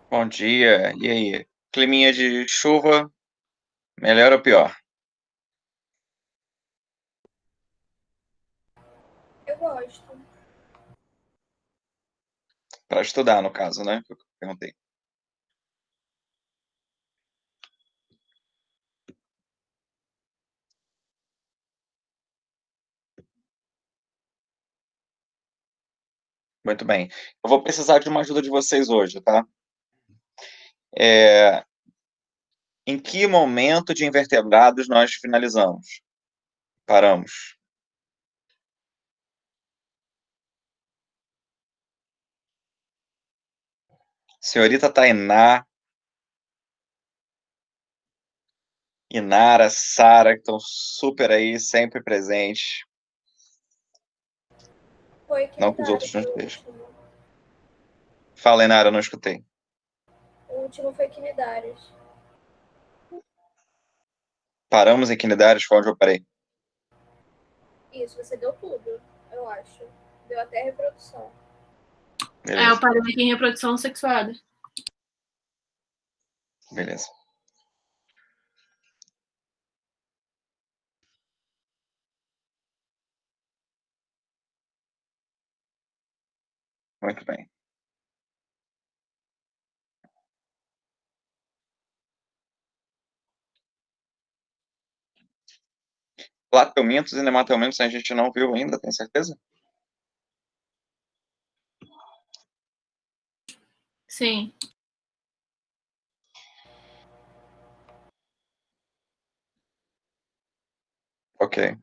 Bom dia, e aí? Climinha de chuva, melhor ou pior? Eu gosto. Para estudar, no caso, né? Que eu perguntei. Muito bem. Eu vou precisar de uma ajuda de vocês hoje, tá? É, Em que momento de invertebrados nós finalizamos? Paramos. Senhorita Tainá, Inara, Sara, que estão super aí, sempre presentes. Foi Não que os outros Equinidários não o estejam. último. Fala, Inara, eu não escutei. O último foi Equinidários. Paramos em Quinidários, foi onde eu parei. Isso, você deu tudo, eu acho. Deu até reprodução. Beleza, Eu parei aqui em reprodução sexuada. beleza. Muito bem. Plateumintos e nemateumintos a gente não viu ainda, tem certeza? Sim. Ok.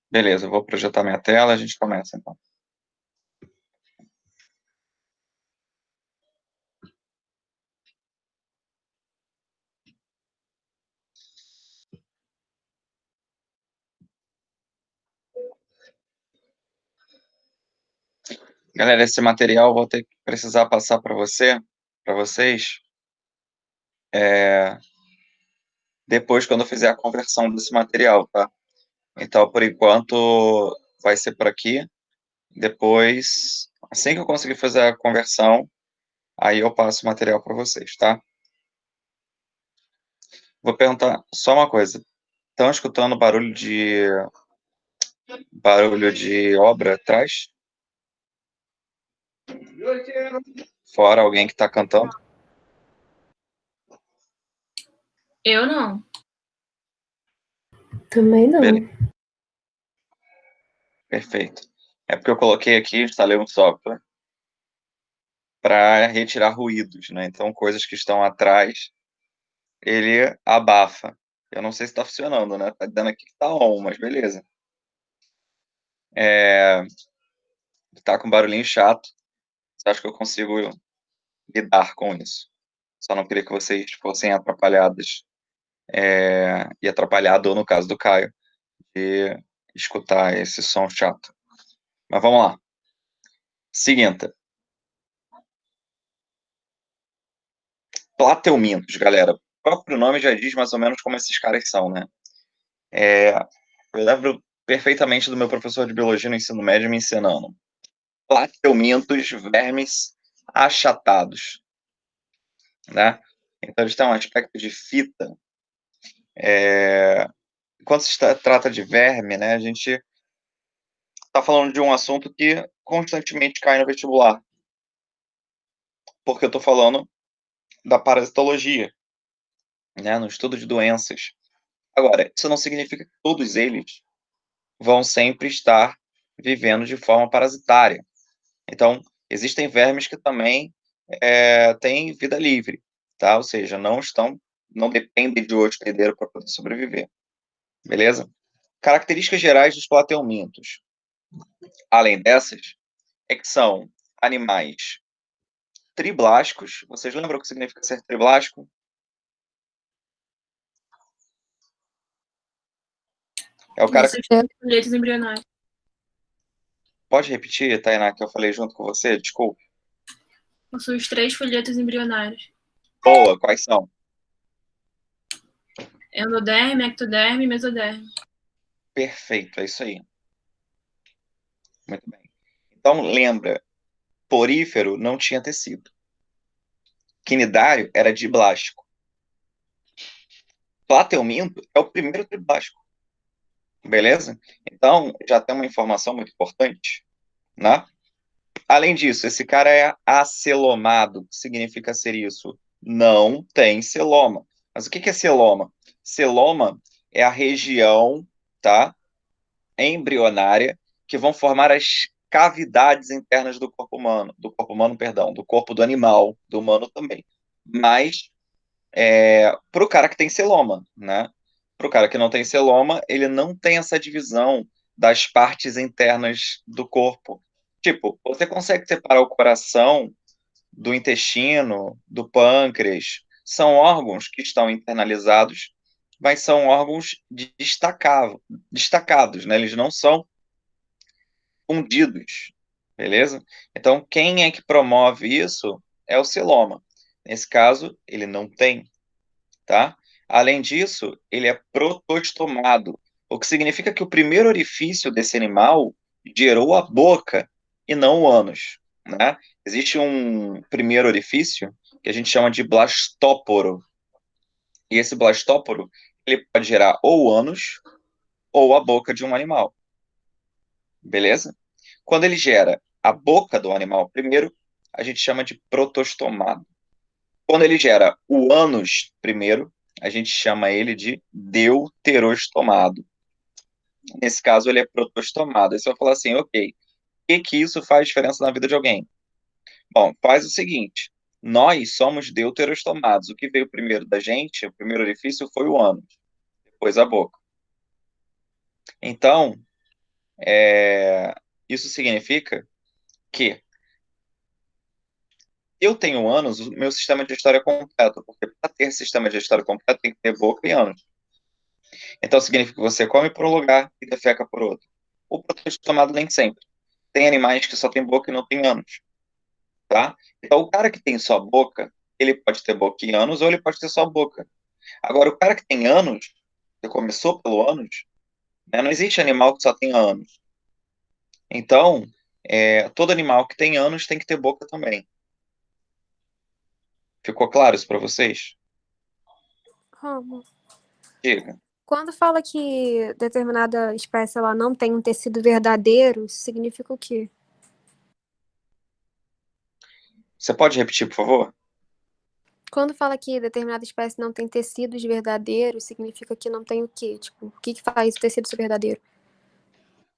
Beleza, eu vou projetar minha tela, a gente começa então. Galera, esse material eu vou ter que precisar passar para vocês, depois quando eu fizer a conversão desse material, tá? Então, por enquanto, vai ser por aqui. Depois, assim que eu conseguir fazer a conversão, aí eu passo o material para vocês, tá? Vou perguntar só uma coisa. Estão escutando barulho de obra atrás? Fora alguém que está cantando? Eu não. Também não. Beleza, perfeito. É porque eu coloquei aqui, instalei um software para retirar ruídos, né? Então, coisas que estão atrás, ele abafa. Eu não sei se está funcionando, né? Tá dando aqui que tá on, mas beleza. Tá com barulhinho chato. Acho que eu consigo lidar com isso. Só não queria que vocês fossem atrapalhadas, e atrapalhado, ou no caso do Caio, de escutar esse som chato. Mas vamos lá. Seguinte. Plateumintos, galera. O próprio nome já diz mais ou menos como esses caras são, né? Eu lembro perfeitamente do meu professor de biologia no ensino médio me ensinando. Plateumintos, vermes achatados, né? Então, eles têm um aspecto de fita. Quando se trata de verme, né, a gente está falando de um assunto que constantemente cai no vestibular, porque eu estou falando da parasitologia, né, no estudo de doenças. Agora, isso não significa que todos eles vão sempre estar vivendo de forma parasitária. Então, existem vermes que também têm vida livre, tá? Ou seja, não dependem de hospedeiro para poder sobreviver, beleza? Características gerais dos plateumintos, além dessas, é que são animais triblásticos. Vocês lembram o que significa ser triblástico? É o cara que... Possui três folhetos embrionários. Pode repetir, Tainá, que eu falei junto com você? Desculpa. Possui os 3 folhetos embrionários. Boa, quais são? Endoderme, ectoderme e mesoderme. Perfeito, é isso aí. Muito bem. Então, lembra, porífero não tinha tecido. Quinidário era diblástico. Plateuminto é o primeiro triblástico. Beleza? Então, já tem uma informação muito importante, né? Além disso, esse cara é acelomado. O que significa ser isso? Não tem celoma. Mas o que é celoma? Celoma é a região, tá, embrionária que vão formar as cavidades internas do corpo do animal, do humano também. Mas para o cara que tem celoma, né? Para o cara que não tem celoma, ele não tem essa divisão das partes internas do corpo. Tipo, você consegue separar o coração do intestino, do pâncreas. São órgãos que estão internalizados, mas são órgãos destacados, né? Eles não são fundidos, beleza? Então, quem é que promove isso é o celoma. Nesse caso, ele não tem, tá? Além disso, ele é protostomado, o que significa que o primeiro orifício desse animal gerou a boca e não o ânus, né? Existe um primeiro orifício que a gente chama de blastóporo. E esse blastóporo, ele pode gerar ou o ânus ou a boca de um animal. Beleza? Quando ele gera a boca do animal primeiro, a gente chama de protostomado. Quando ele gera o ânus primeiro, a gente chama ele de deuterostomado. Nesse caso, ele é protostomado. Aí você vai falar assim, ok, o que isso faz diferença na vida de alguém? Bom, faz o seguinte, nós somos deuterostomados. O que veio primeiro da gente, o primeiro orifício foi o ânus, depois a boca. Então, isso significa que eu tenho ânus, o meu sistema digestório é completo, porque para ter sistema digestório completo tem que ter boca e ânus. Então significa que você come por um lugar e defeca por outro. O protostomado nem sempre. Tem animais que só têm boca e não têm ânus, tá? Então o cara que tem só boca, ele pode ter boca e ânus ou ele pode ter só boca. Agora o cara que tem ânus, que começou pelo ânus, né, não existe animal que só tem ânus. Então, todo animal que tem ânus tem que ter boca também. Ficou claro isso para vocês? Como? Diga. Quando fala que determinada espécie ela não tem um tecido verdadeiro, isso significa o quê? Você pode repetir, por favor? Quando fala que determinada espécie não tem tecidos verdadeiros, significa que não tem o quê? Tipo, o que faz o tecido ser verdadeiro?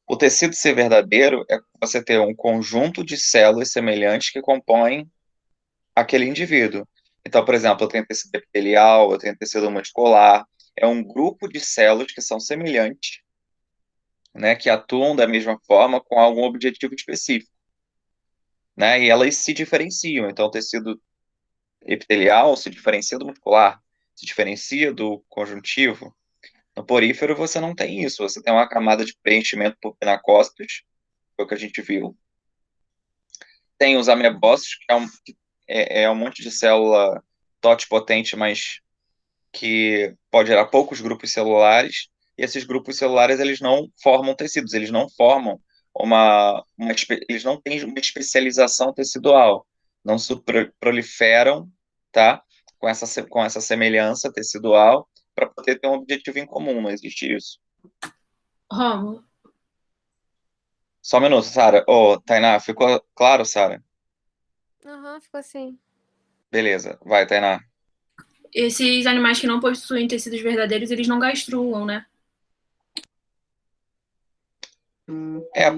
O tecido ser verdadeiro é você ter um conjunto de células semelhantes que compõem aquele indivíduo. Então, por exemplo, eu tenho tecido epitelial, eu tenho tecido muscular, é um grupo de células que são semelhantes, né, que atuam da mesma forma com algum objetivo específico, né, e elas se diferenciam. Então, o tecido epitelial se diferencia do muscular, se diferencia do conjuntivo. No porífero, você não tem isso, você tem uma camada de preenchimento por pinacócitos, foi o que a gente viu. Tem os amebócitos, que é um monte de célula totipotente, mas que pode gerar poucos grupos celulares, e esses grupos celulares eles não formam tecidos, eles não formam eles não têm uma especialização tecidual, não se proliferam, tá? Com essa semelhança tecidual para poder ter um objetivo em comum, não existe isso. Rômulo, Só um minuto, Sara. Ô, Tainá, ficou claro, Sara? Aham, ficou assim. Beleza, vai, Tainá. esses animais que não possuem tecidos verdadeiros, eles não gastruam, né?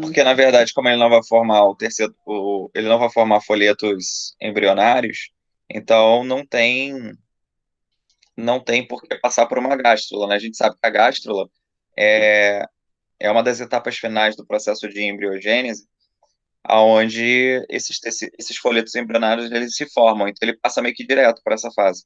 Porque na verdade, como ele não vai formar ele não vai formar folhetos embrionários, então não tem por que passar por uma gástrula, né? A gente sabe que a gástrula é, é uma das etapas finais do processo de embriogênese, aonde esses folhetos embrionários eles se formam. Então ele passa meio que direto para essa fase.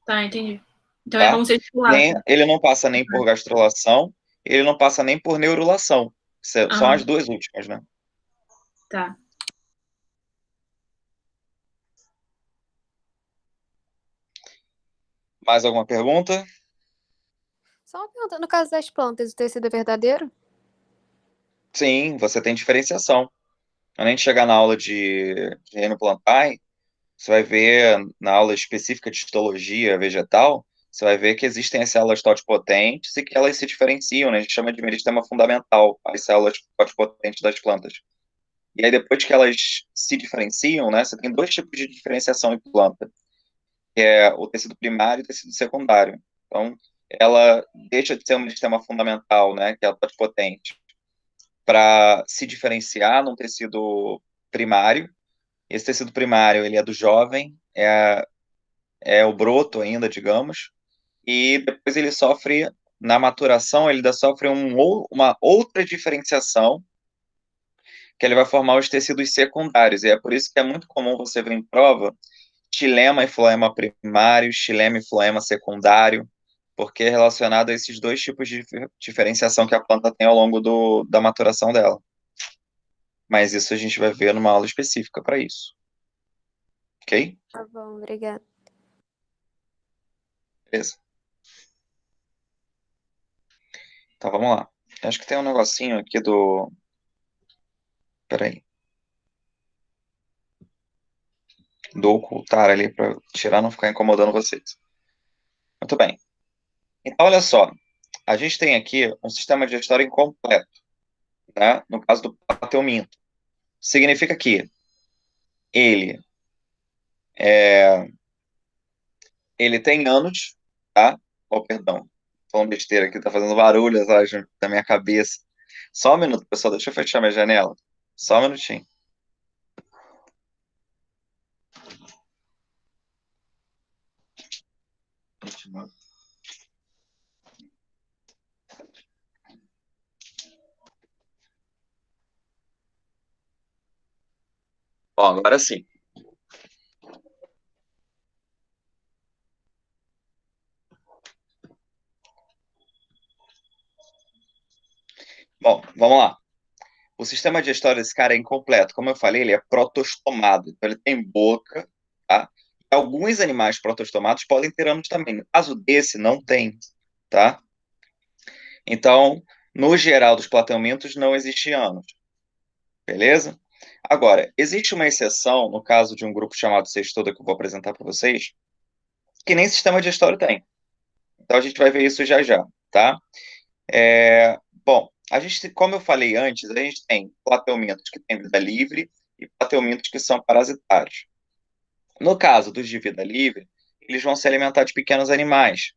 Tá, entendi. Então é Tá? como se ele pulasse. Ele não passa nem por gastrulação, ele não passa nem por neurulação. São Aham, as duas últimas, né? tá. Mais alguma pergunta? Só uma pergunta, no caso das plantas, o tecido é verdadeiro? Sim, você tem diferenciação. Quando a gente chegar na aula de reino plantar, você vai ver na aula específica de histologia vegetal, você vai ver que existem as células totipotentes e que elas se diferenciam, né? A gente chama de meristema fundamental, as células totipotentes das plantas. E aí, depois que elas se diferenciam, né? Você tem dois tipos de diferenciação em planta, que é o tecido primário e o tecido secundário. Então, ela deixa de ser um meristema fundamental, né? Que é a totipotente, para se diferenciar num tecido primário. Esse tecido primário, ele é do jovem, é o broto ainda, digamos, e depois ele sofre, na maturação, ele ainda sofre uma outra diferenciação, que ele vai formar os tecidos secundários, e é por isso que é muito comum você ver em prova xilema e floema primário, xilema e floema secundário, porque é relacionado a esses dois tipos de diferenciação que a planta tem ao longo da maturação dela. Mas isso a gente vai ver numa aula específica para isso. Ok? Tá bom, obrigada. Beleza. Então vamos lá. Acho que tem um negocinho aqui do. Peraí. Do ocultar ali para tirar, não ficar incomodando vocês. Muito bem. Então, olha só. A gente tem aqui um sistema digestório incompleto, né? No caso do plateuminto. Significa que ele ele tem ânus, tá? Oh, perdão. Tô falando besteira aqui, tá fazendo barulho atrás da minha cabeça. Só um minuto, pessoal. Deixa eu fechar minha janela. Só um minutinho. Ó, agora sim. Bom, vamos lá. O sistema digestório desse cara é incompleto. Como eu falei, ele é protostomado. Então, ele tem boca, tá? Alguns animais protostomados podem ter ânus também. No caso desse, não tem, tá? Então, no geral dos plateumintos, não existe ânus. Beleza? Agora, existe uma exceção, no caso de um grupo chamado Cestoda, que eu vou apresentar para vocês, que nem sistema digestório tem. Então, a gente vai ver isso já já, tá? Bom, a gente, como eu falei antes, a gente tem plateumintos que têm vida livre e plateumintos que são parasitários. No caso dos de vida livre, eles vão se alimentar de pequenos animais,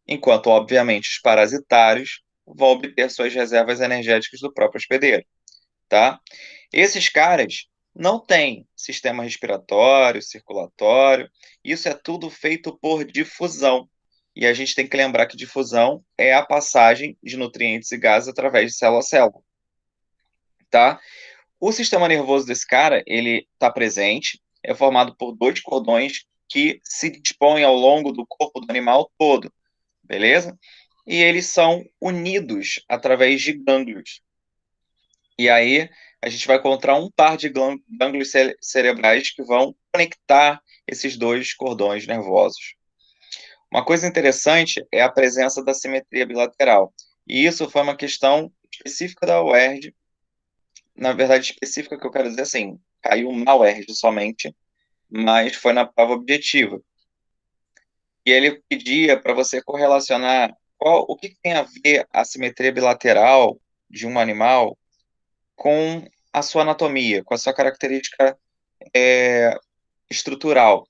enquanto, obviamente, os parasitários vão obter suas reservas energéticas do próprio hospedeiro, tá? Esses caras não têm sistema respiratório, circulatório, isso é tudo feito por difusão. E a gente tem que lembrar que difusão é a passagem de nutrientes e gases através de célula a célula, tá? O sistema nervoso desse cara, ele está presente, é formado por dois cordões que se dispõem ao longo do corpo do animal todo, beleza? E eles são unidos através de gânglios. E aí a gente vai encontrar um par de gânglios cerebrais que vão conectar esses dois cordões nervosos. Uma coisa interessante é a presença da simetria bilateral. E isso foi uma questão específica da UERJ, na verdade específica que eu quero dizer assim, caiu na UERJ somente, mas foi na prova objetiva. E ele pedia para você correlacionar o que tem a ver a simetria bilateral de um animal com a sua anatomia, com a sua característica estrutural.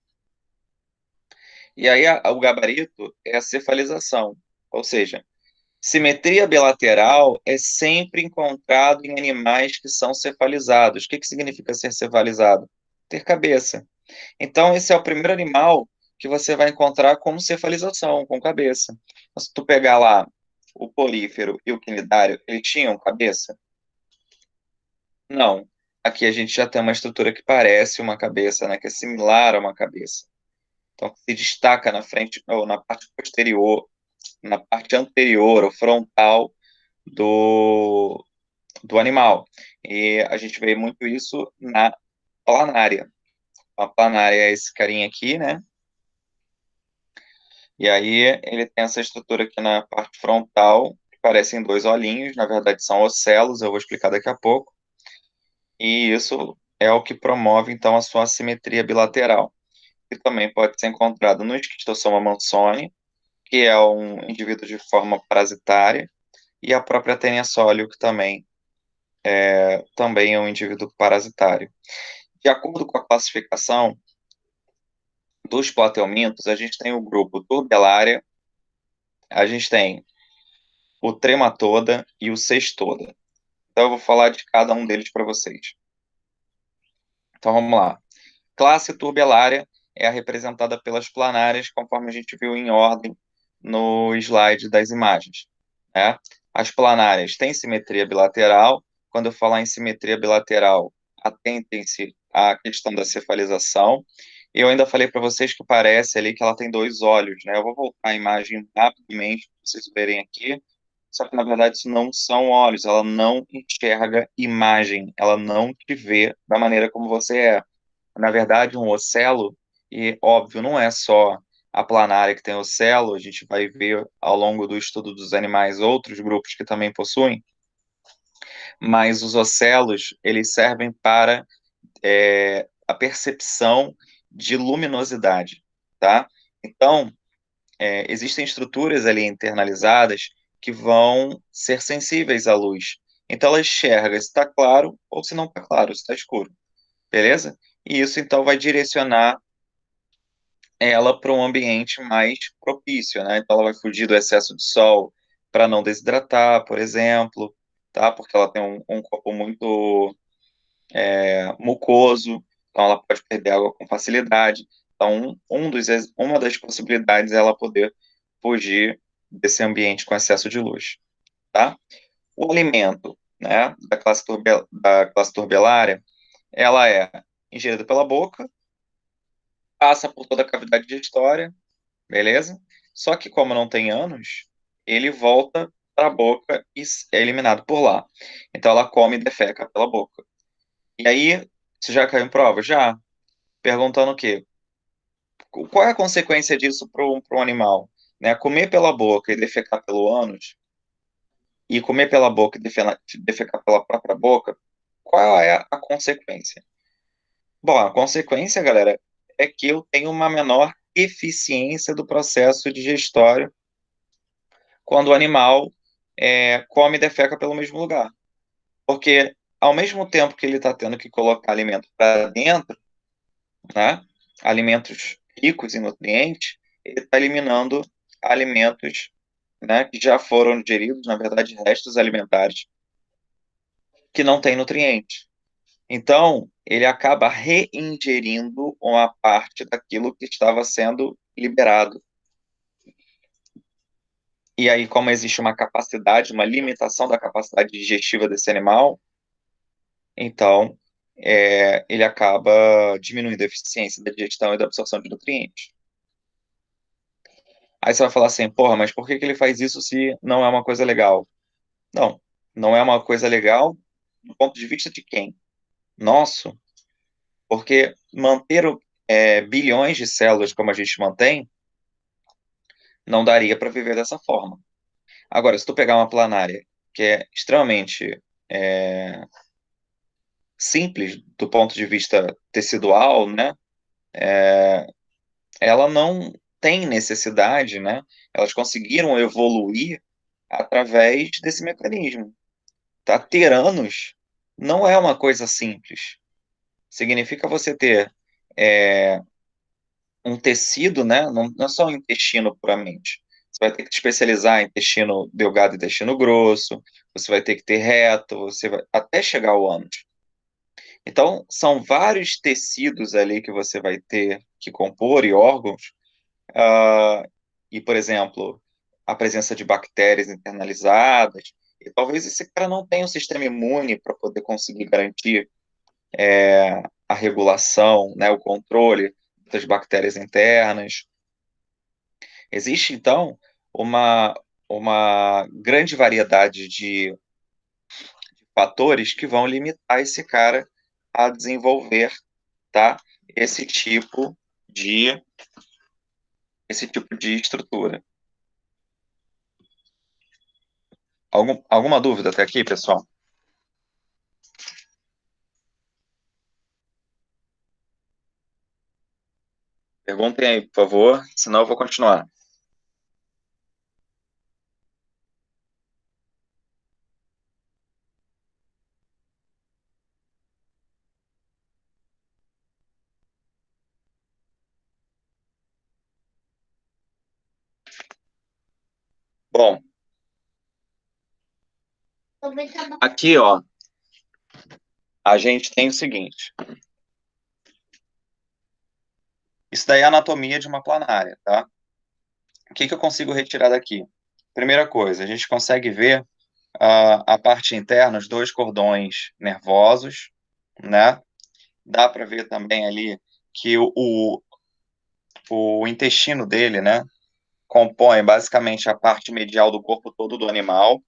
E aí o gabarito é a cefalização, ou seja, simetria bilateral é sempre encontrado em animais que são cefalizados. O que significa ser cefalizado? Ter cabeça. Então, esse é o primeiro animal que você vai encontrar com cefalização, com cabeça. Mas se tu pegar lá o polífero e o quinidário, eles tinham cabeça? Não. Aqui a gente já tem uma estrutura que parece uma cabeça, né? Que é similar a uma cabeça. Então, se destaca na frente ou na parte posterior, na parte anterior ou frontal do, do animal. E a gente vê muito isso na planária. A planária é esse carinha aqui, né? E aí ele tem essa estrutura aqui na parte frontal, que parecem dois olhinhos, na verdade são ocelos, eu vou explicar daqui a pouco. E isso é o que promove, então, a sua assimetria bilateral, que também pode ser encontrado no Schistosoma mansoni, que é um indivíduo de forma parasitária, e a própria Taenia solio, que também é um indivíduo parasitário. De acordo com a classificação dos platelmintos, a gente tem o grupo Turbellaria, a gente tem o Trematoda e o Cestoda. Então eu vou falar de cada um deles para vocês. Então vamos lá. Classe Turbellaria é a representada pelas planárias, conforme a gente viu em ordem no slide das imagens, né? As planárias têm simetria bilateral. Quando eu falar em simetria bilateral, atentem-se à questão da cefalização. Eu ainda falei para vocês que parece ali que ela tem dois olhos, né? Eu vou voltar a imagem rapidamente para vocês verem aqui. Só que, na verdade, isso não são olhos. Ela não enxerga imagem. Ela não te vê da maneira como você é. Na verdade, um ocelo, e óbvio, não é só a planária que tem ocelo, a gente vai ver ao longo do estudo dos animais outros grupos que também possuem, mas os ocelos, eles servem para a percepção de luminosidade, tá? Então, existem estruturas ali internalizadas que vão ser sensíveis à luz. Então, ela enxerga se está claro ou se não está claro, se está escuro, beleza? E isso, então, vai direcionar ela para um ambiente mais propício, né? Então ela vai fugir do excesso de sol para não desidratar, por exemplo, tá? Porque ela tem um corpo muito mucoso, então ela pode perder água com facilidade. Então uma das possibilidades é ela poder fugir desse ambiente com excesso de luz, tá? O alimento, né, da classe turbelária, ela é ingerida pela boca, passa por toda a cavidade digestória, beleza? Só que como não tem ânus, ele volta para a boca e é eliminado por lá. Então ela come e defeca pela boca. E aí, você já caiu em prova? Já. Perguntando o quê? Qual é a consequência disso para um animal? Né? Comer pela boca e defecar pelo ânus, e comer pela boca e defecar pela própria boca, qual é a consequência? Bom, a consequência, galera, é que eu tenho uma menor eficiência do processo digestório quando o animal come e defeca pelo mesmo lugar. Porque ao mesmo tempo que ele está tendo que colocar alimento para dentro, né, alimentos ricos em nutrientes, ele está eliminando alimentos, né, que já foram digeridos, na verdade, restos alimentares, que não têm nutrientes. Então, ele acaba reingerindo uma parte daquilo que estava sendo liberado. E aí, como existe uma capacidade, uma limitação da capacidade digestiva desse animal, então ele acaba diminuindo a eficiência da digestão e da absorção de nutrientes. Aí você vai falar assim, porra, mas por que ele faz isso se não é uma coisa legal? Não, não é uma coisa legal do ponto de vista de quem? Nosso, porque manter bilhões de células como a gente mantém, não daria para viver dessa forma. Agora, se tu pegar uma planária que é extremamente simples do ponto de vista tecidual, né? Ela não tem necessidade, né? Elas conseguiram evoluir através desse mecanismo. Tá? Ter anos não é uma coisa simples. Significa você ter um tecido, né? Não é só o intestino puramente. Você vai ter que te especializar em intestino delgado e intestino grosso, você vai ter que ter reto, até chegar ao ânus. Então, são vários tecidos ali que você vai ter que compor e órgãos, e, por exemplo, a presença de bactérias internalizadas. E talvez esse cara não tenha um sistema imune para poder conseguir garantir a regulação, né, o controle das bactérias internas. Existe, então, uma grande variedade de fatores que vão limitar esse cara a desenvolver, tá, de, esse tipo de estrutura. Alguma dúvida até aqui, pessoal? Perguntem aí, por favor, senão eu vou continuar. Bom, aqui, ó, a gente tem o seguinte. Isso daí é a anatomia de uma planária, tá? O que eu consigo retirar daqui? Primeira coisa, a gente consegue ver a parte interna, os dois cordões nervosos, né? Dá para ver também ali que o intestino dele, né, compõe basicamente a parte medial do corpo todo do animal.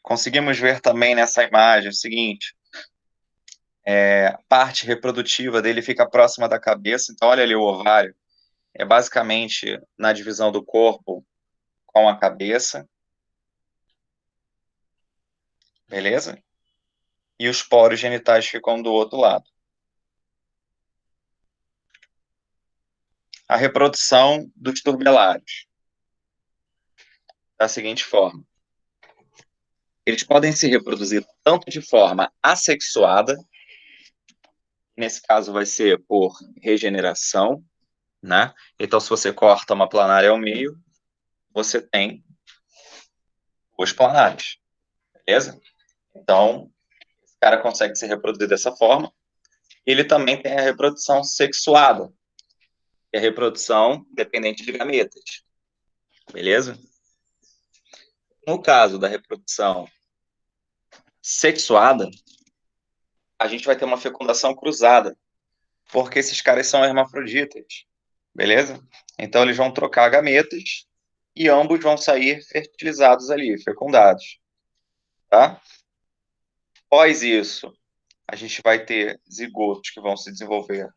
Conseguimos ver também nessa imagem o seguinte, a parte reprodutiva dele fica próxima da cabeça, então olha ali o ovário, é basicamente na divisão do corpo com a cabeça, beleza? E os poros genitais ficam do outro lado. A reprodução dos turbelários, da seguinte forma. Eles podem se reproduzir tanto de forma assexuada, nesse caso vai ser por regeneração, né? Então, se você corta uma planária ao meio, você tem os planários, beleza? Então, esse cara consegue se reproduzir dessa forma. Ele também tem a reprodução sexuada, que é a reprodução dependente de gametas, beleza? No caso da reprodução sexuada, a gente vai ter uma fecundação cruzada, porque esses caras são hermafroditas, beleza? Então eles vão trocar gametas e ambos vão sair fertilizados ali, fecundados, tá? Após isso, a gente vai ter zigotos que vão se desenvolver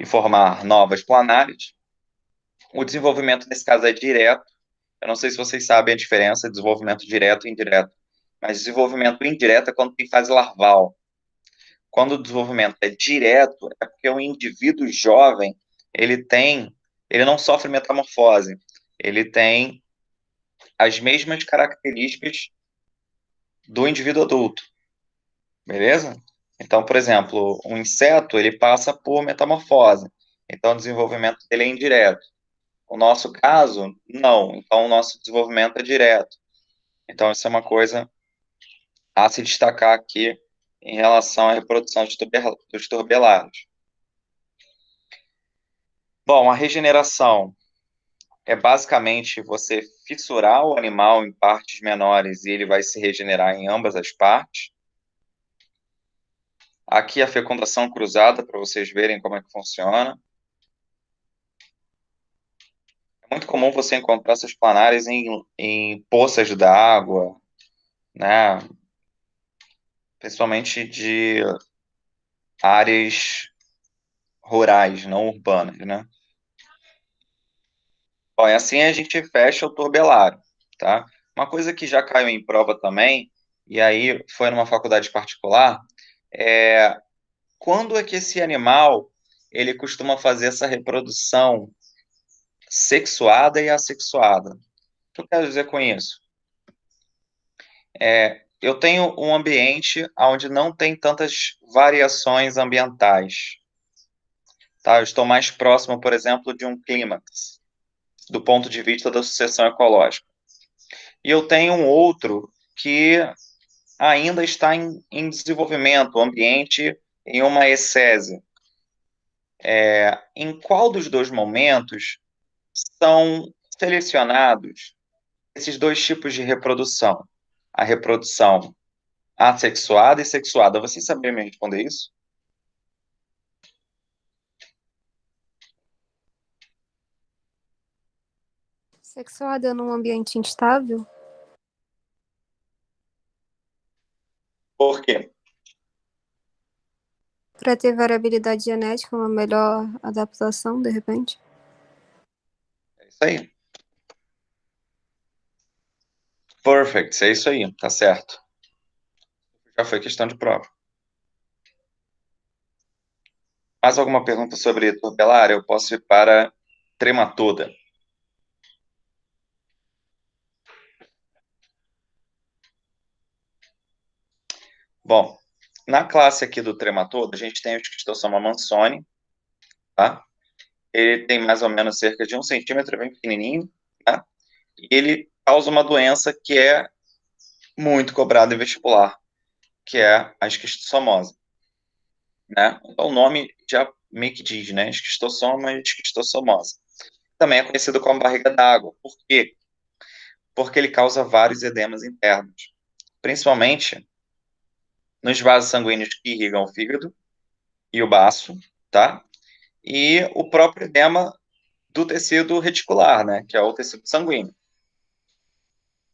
e formar novas planárias. O desenvolvimento nesse caso é direto. Eu não sei se vocês sabem a diferença de desenvolvimento direto e indireto, mas desenvolvimento indireto é quando tem fase larval. Quando o desenvolvimento é direto, é porque o indivíduo jovem, ele não sofre metamorfose, ele tem as mesmas características do indivíduo adulto, beleza? Então, por exemplo, um inseto, ele passa por metamorfose, então o desenvolvimento dele é indireto. O nosso caso, não, então o nosso desenvolvimento é direto. Então, isso é uma coisa a se destacar aqui em relação à reprodução dos turbelários. Bom, a regeneração é basicamente você fissurar o animal em partes menores e ele vai se regenerar em ambas as partes. Aqui a fecundação cruzada, para vocês verem como é que funciona. É muito comum você encontrar essas planárias em poças d'água, né? Principalmente de áreas rurais, não urbanas, né? Bom, e assim a gente fecha o turbelário, tá? Uma coisa que já caiu em prova também, e aí foi numa faculdade particular, é quando é que esse animal ele costuma fazer essa reprodução sexuada e assexuada? O que eu quero dizer com isso? Eu tenho um ambiente onde não tem tantas variações ambientais, tá? Eu estou mais próximo, por exemplo, de um clímax, do ponto de vista da sucessão ecológica. E eu tenho um outro que ainda está em desenvolvimento, o ambiente em uma ecese. Em qual dos dois momentos selecionados esses dois tipos de reprodução. A reprodução assexuada e sexuada. Vocês saberiam me responder isso? Sexuada num ambiente instável? Por quê? Para ter variabilidade genética, uma melhor adaptação, de repente? É isso aí. Perfect, é isso aí, tá certo. Já foi questão de prova. Mais alguma pergunta sobre tubelar? Eu posso ir para trematoda. Bom, na classe aqui do trematoda, a gente tem o Schistosoma mansoni, tá? Ele tem mais ou menos cerca de 1 centímetro, bem pequenininho, tá? E ele causa uma doença que é muito cobrada em vestibular, que é a esquistossomose, né? Então, o nome já meio que diz, né? Esquistossoma e esquistossomose. Também é conhecido como barriga d'água. Por quê? Porque ele causa vários edemas internos, principalmente nos vasos sanguíneos que irrigam o fígado e o baço, tá? E o próprio edema do tecido reticular, né? Que é o tecido sanguíneo.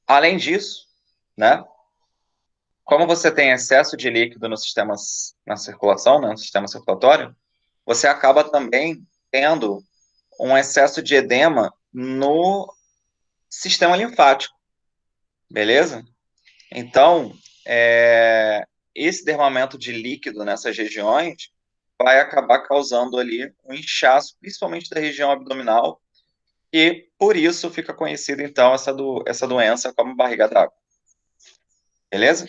Além disso, né? Como você tem excesso de líquido no sistema, na circulação, né, no sistema circulatório, você acaba também tendo um excesso de edema no sistema linfático, beleza? Então, esse derramamento de líquido nessas regiões vai acabar causando ali um inchaço, principalmente da região abdominal, e por isso fica conhecida, então, essa doença como barriga d'água. Beleza?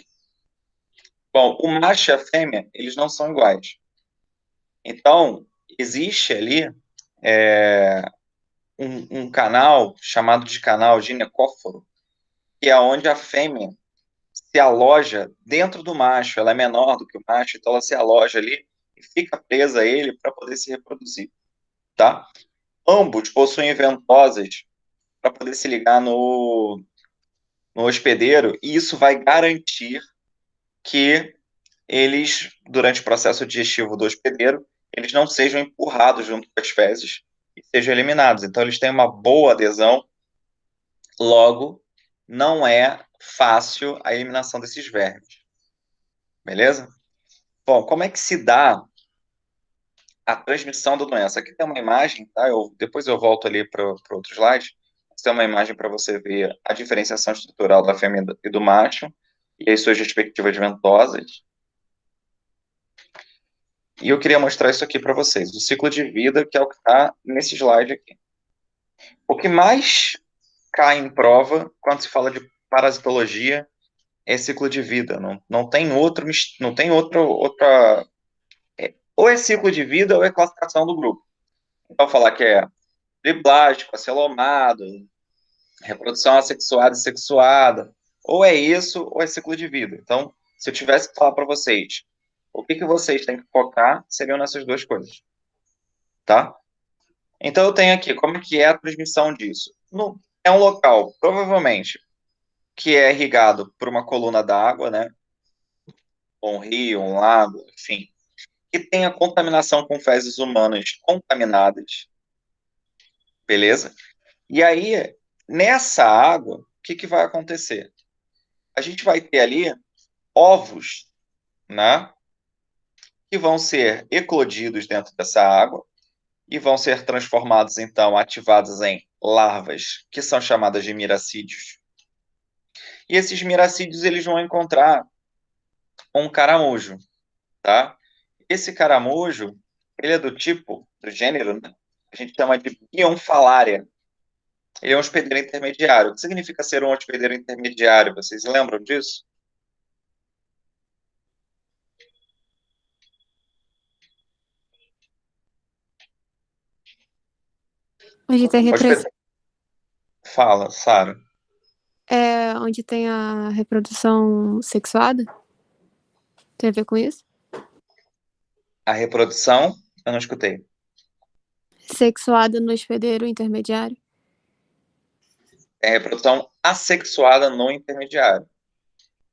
Bom, o macho e a fêmea, eles não são iguais. Então, existe ali um canal chamado de canal ginecóforo, que é onde a fêmea se aloja dentro do macho. Ela é menor do que o macho, então ela se aloja ali e fica presa a ele para poder se reproduzir, tá? Ambos possuem ventosas para poder se ligar no hospedeiro, e isso vai garantir que eles, durante o processo digestivo do hospedeiro, eles não sejam empurrados junto com as fezes e sejam eliminados. Então, eles têm uma boa adesão, logo, não é fácil a eliminação desses vermes. Beleza? Bom, como é que se dá a transmissão da doença? Aqui tem uma imagem, tá? Depois eu volto ali para outro slide. Tem uma imagem para você ver a diferenciação estrutural da fêmea e do macho e as suas respectivas ventosas. E eu queria mostrar isso aqui para vocês, o ciclo de vida, que é o que está nesse slide aqui. O que mais cai em prova quando se fala de parasitologia é ciclo de vida. Não tem outro, não tem outra. Ou é ciclo de vida ou é classificação do grupo. Então, falar que é triplástico, acelomado, reprodução assexuada e sexuada, ou é isso ou é ciclo de vida. Então, se eu tivesse que falar para vocês o que vocês têm que focar, seriam nessas duas coisas, tá? Então, eu tenho aqui, como que é a transmissão disso? É um local, provavelmente, que é irrigado por uma coluna d'água, né? Um rio, um lago, enfim, que tenha contaminação com fezes humanas contaminadas, beleza? E aí, nessa água, o que vai acontecer? A gente vai ter ali ovos, né? Que vão ser eclodidos dentro dessa água e vão ser transformados, então, ativados em larvas, que são chamadas de miracídios. E esses miracídios, eles vão encontrar um caramujo, tá? Esse caramujo, ele é do gênero, né? A gente chama de Bionfalaria. Ele é um hospedeiro intermediário. O que significa ser um hospedeiro intermediário? Vocês lembram disso? Onde tem Fala, Sara. onde tem a reprodução sexuada? Tem a ver com isso? A reprodução, eu não escutei. Sexuada no hospedeiro intermediário? Tem reprodução assexuada no intermediário.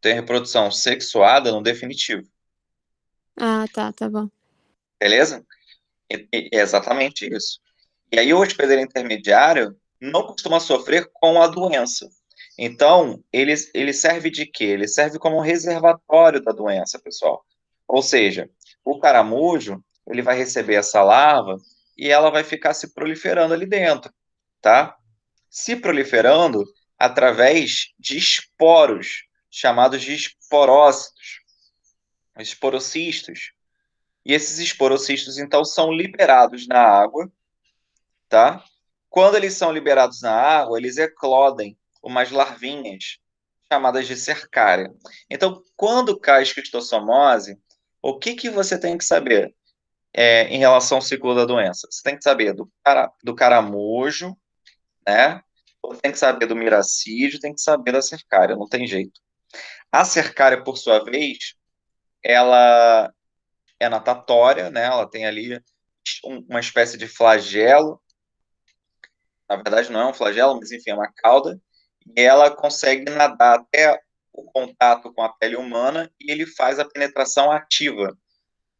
Tem reprodução sexuada no definitivo. Ah, tá bom. Beleza? É exatamente isso. E aí o hospedeiro intermediário não costuma sofrer com a doença. Então, ele serve de quê? Ele serve como um reservatório da doença, pessoal. Ou seja, o caramujo, ele vai receber essa larva e ela vai ficar se proliferando ali dentro, tá? Se proliferando através de esporos, chamados de esporócitos, esporocistos. E esses esporocistos, então, são liberados na água, tá? Quando eles são liberados na água, eles eclodem umas larvinhas chamadas de cercária. Então, quando cai esquistossomose, o que que você tem que saber em relação ao ciclo da doença? Você tem que saber do caramujo, né? Você tem que saber do miracídio, tem que saber da cercária, não tem jeito. A cercária, por sua vez, ela é natatória, né? Ela tem ali uma espécie de flagelo. Na verdade, não é um flagelo, mas enfim, é uma cauda. E ela consegue nadar até o contato com a pele humana e ele faz a penetração ativa.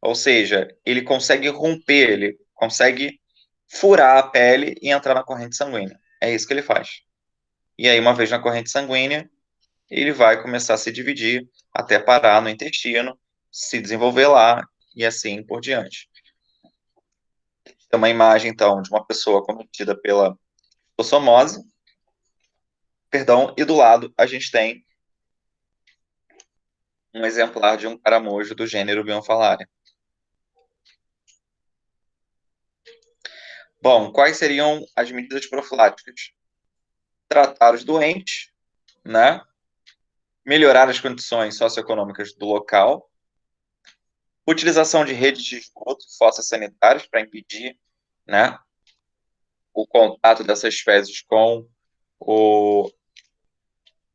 Ou seja, ele consegue romper, ele consegue furar a pele e entrar na corrente sanguínea. É isso que ele faz. E aí, uma vez na corrente sanguínea, ele vai começar a se dividir até parar no intestino, se desenvolver lá e assim por diante. Tem uma imagem, então, de uma pessoa cometida pela tossomose, perdão, e do lado a gente tem um exemplar de um caramujo do gênero Bionfalaria. Bom, quais seriam as medidas profiláticas? Tratar os doentes, né? Melhorar as condições socioeconômicas do local, utilização de redes de esgoto, fossas sanitárias para impedir, né, o contato dessas fezes o,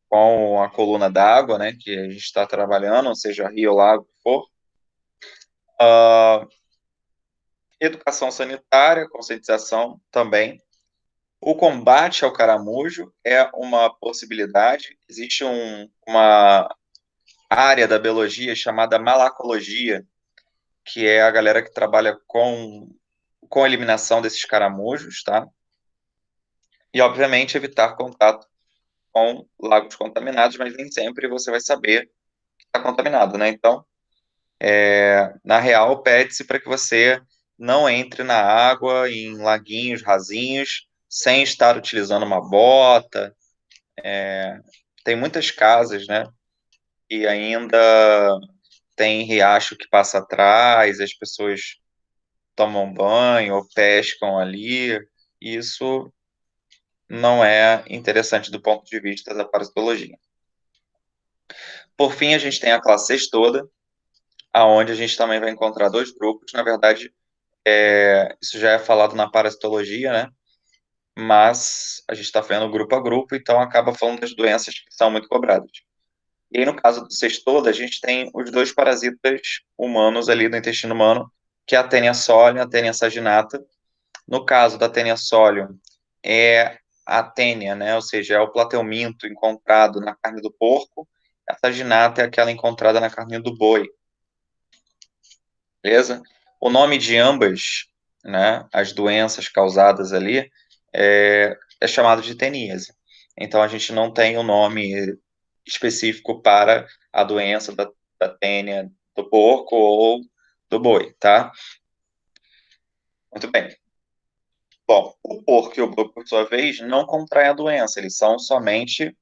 com a coluna d'água, né, que a gente está trabalhando, ou seja, rio, lago, que for. Educação sanitária, conscientização também. O combate ao caramujo é uma possibilidade. Existe uma área da biologia chamada malacologia, que é a galera que trabalha com a eliminação desses caramujos, tá? E, obviamente, evitar contato com lagos contaminados, mas nem sempre você vai saber que está contaminado, né? Então, na real, pede-se para que você não entre na água em laguinhos rasinhos sem estar utilizando uma bota. Tem muitas casas, né? E ainda tem riacho que passa atrás, as pessoas tomam banho ou pescam ali. Isso não é interessante do ponto de vista da parasitologia. Por fim, a gente tem a classe Cestoda, aonde a gente também vai encontrar dois grupos. Na verdade, isso já é falado na parasitologia, né? Mas a gente está vendo grupo a grupo, então acaba falando das doenças que são muito cobradas. E aí, no caso do Cestoda, a gente tem os dois parasitas humanos ali do intestino humano, que é a Taenia solium e a Taenia saginata. No caso da Taenia solium, é a tênia, né? Ou seja, é o plateuminto encontrado na carne do porco. A saginata é aquela encontrada na carne do boi. Beleza? O nome de ambas, né, as doenças causadas ali, é chamado de teníase. Então, a gente não tem um nome específico para a doença da tênia do porco ou do boi, tá? Muito bem. Bom, o porco e o boi, por sua vez, não contraem a doença, eles são somente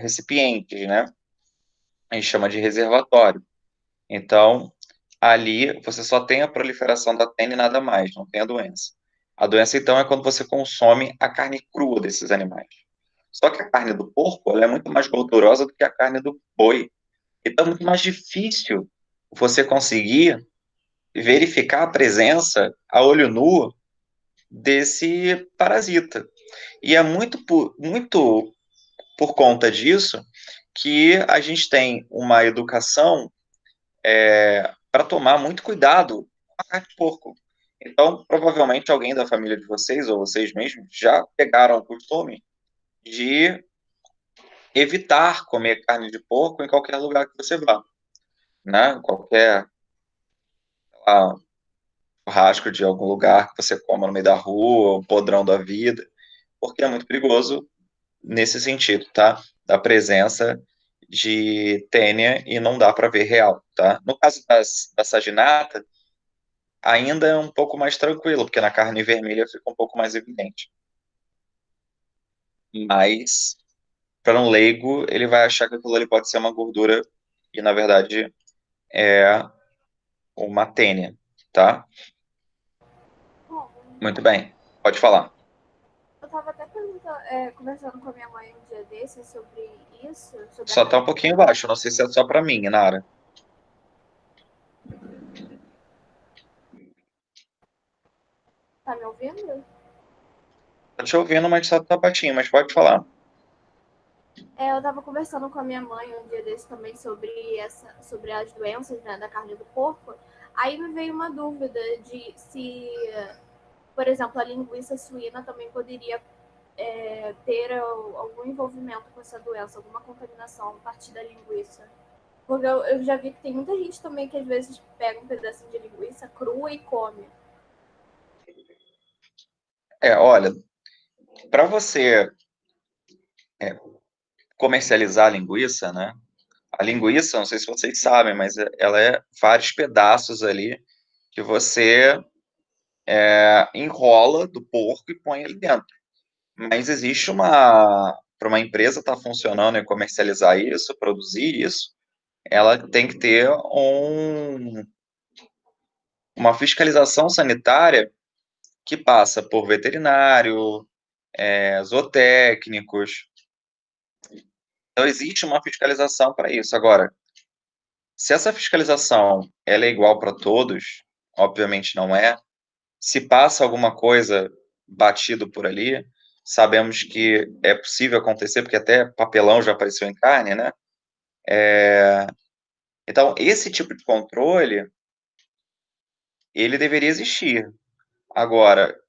recipientes, né? A gente chama de reservatório. Então, ali você só tem a proliferação da tênia e nada mais, não tem a doença. A doença, então, é quando você consome a carne crua desses animais. Só que a carne do porco, ela é muito mais gordurosa do que a carne do boi. Então, é muito mais difícil você conseguir verificar a presença a olho nu desse parasita. E é muito por conta disso que a gente tem uma educação para tomar muito cuidado com a carne de porco. Então, provavelmente alguém da família de vocês, ou vocês mesmos, já pegaram o costume de evitar comer carne de porco em qualquer lugar que você vá, né? Qualquer churrasco de algum lugar que você coma no meio da rua, o podrão da vida, porque é muito perigoso nesse sentido, tá? Da presença de tênia e não dá para ver real, tá? No caso da saginata, ainda é um pouco mais tranquilo, porque na carne vermelha fica um pouco mais evidente. Mas, para um leigo, ele vai achar que aquilo ali pode ser uma gordura e, na verdade, é uma tênia, tá? Bom, Muito bem, pode falar. eu tava até conversando com a minha mãe um dia desses sobre isso, sobre a Só tá carne um de pouquinho porco. baixo, não sei se é só para mim, Nara. Tá me ouvindo? Tô te ouvindo, mas só tá baixinho, mas pode falar. Eu tava conversando com a minha mãe um dia desse também sobre as doenças, né, da carne do porco. Aí me veio uma dúvida de se, por exemplo, a linguiça suína também poderia ter algum envolvimento com essa doença, alguma contaminação a partir da linguiça. Porque eu já vi que tem muita gente também que às vezes pega um pedacinho de linguiça crua e come. Olha, para você comercializar a linguiça, né? A linguiça, não sei se vocês sabem, mas ela é vários pedaços ali que você enrola do porco e põe ali dentro. Mas existe para uma empresa estar funcionando e comercializar isso, produzir isso, ela tem que ter uma fiscalização sanitária que passa por veterinário, zootécnicos. Então existe uma fiscalização para isso. Agora, se essa fiscalização ela é igual para todos, obviamente não é. Se passa alguma coisa batido por ali, sabemos que é possível acontecer, porque até papelão já apareceu em carne, né? Então, esse tipo de controle, ele deveria existir. Agora,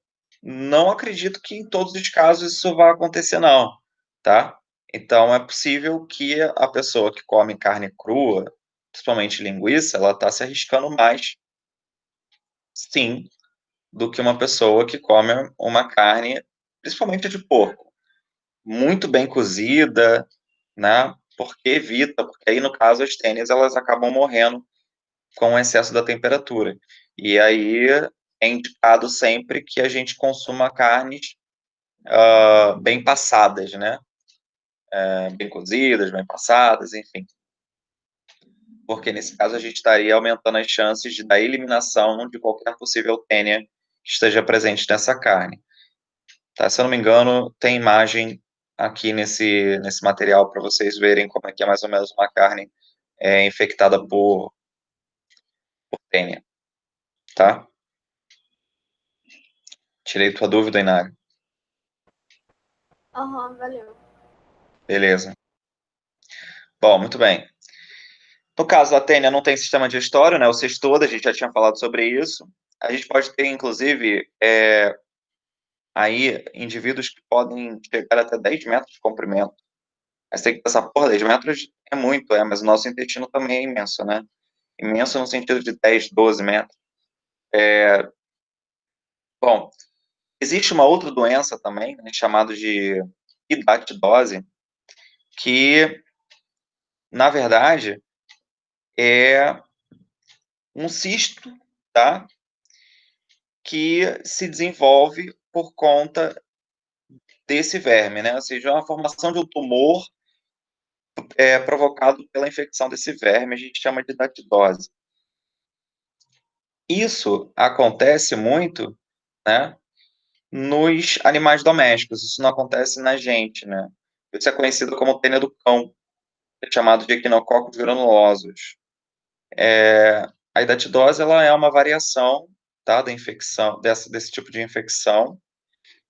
não acredito que em todos os casos isso vá acontecer, não, tá? Então, é possível que a pessoa que come carne crua, principalmente linguiça, ela está se arriscando mais, sim, do que uma pessoa que come uma carne, principalmente de porco, muito bem cozida, né? Porque evita, porque aí no caso as tênis elas acabam morrendo com o excesso da temperatura. E aí é indicado sempre que a gente consuma carnes bem passadas, né? Bem cozidas, bem passadas, enfim. Porque nesse caso a gente estaria aumentando as chances da eliminação de qualquer possível tênia que esteja presente nessa carne. Tá? Se eu não me engano, tem imagem aqui nesse material para vocês verem como é que é mais ou menos uma carne infectada por tênia, tá? Tirei tua dúvida, Inário. Aham, valeu. Beleza. Bom, muito bem. No caso da tênia, não tem sistema digestório, né? O cestoda, a gente já tinha falado sobre isso. A gente pode ter, inclusive, aí indivíduos que podem chegar até 10 metros de comprimento. Mas tem que pensar, porra, 10 metros é muito, mas o nosso intestino também é imenso, né? Imenso no sentido de 10, 12 metros. Bom, existe uma outra doença também, né, chamada de hidatidose, que, na verdade, é um cisto, tá? Que se desenvolve por conta desse verme, né? Ou seja, é uma formação de um tumor provocado pela infecção desse verme, a gente chama de hidatidose. Isso acontece muito, né, nos animais domésticos, isso não acontece na gente, né? Isso é conhecido como tênia do cão, é chamado de equinococos granulosos. A hidatidose, ela é uma variação, tá, da infecção, desse tipo de infecção.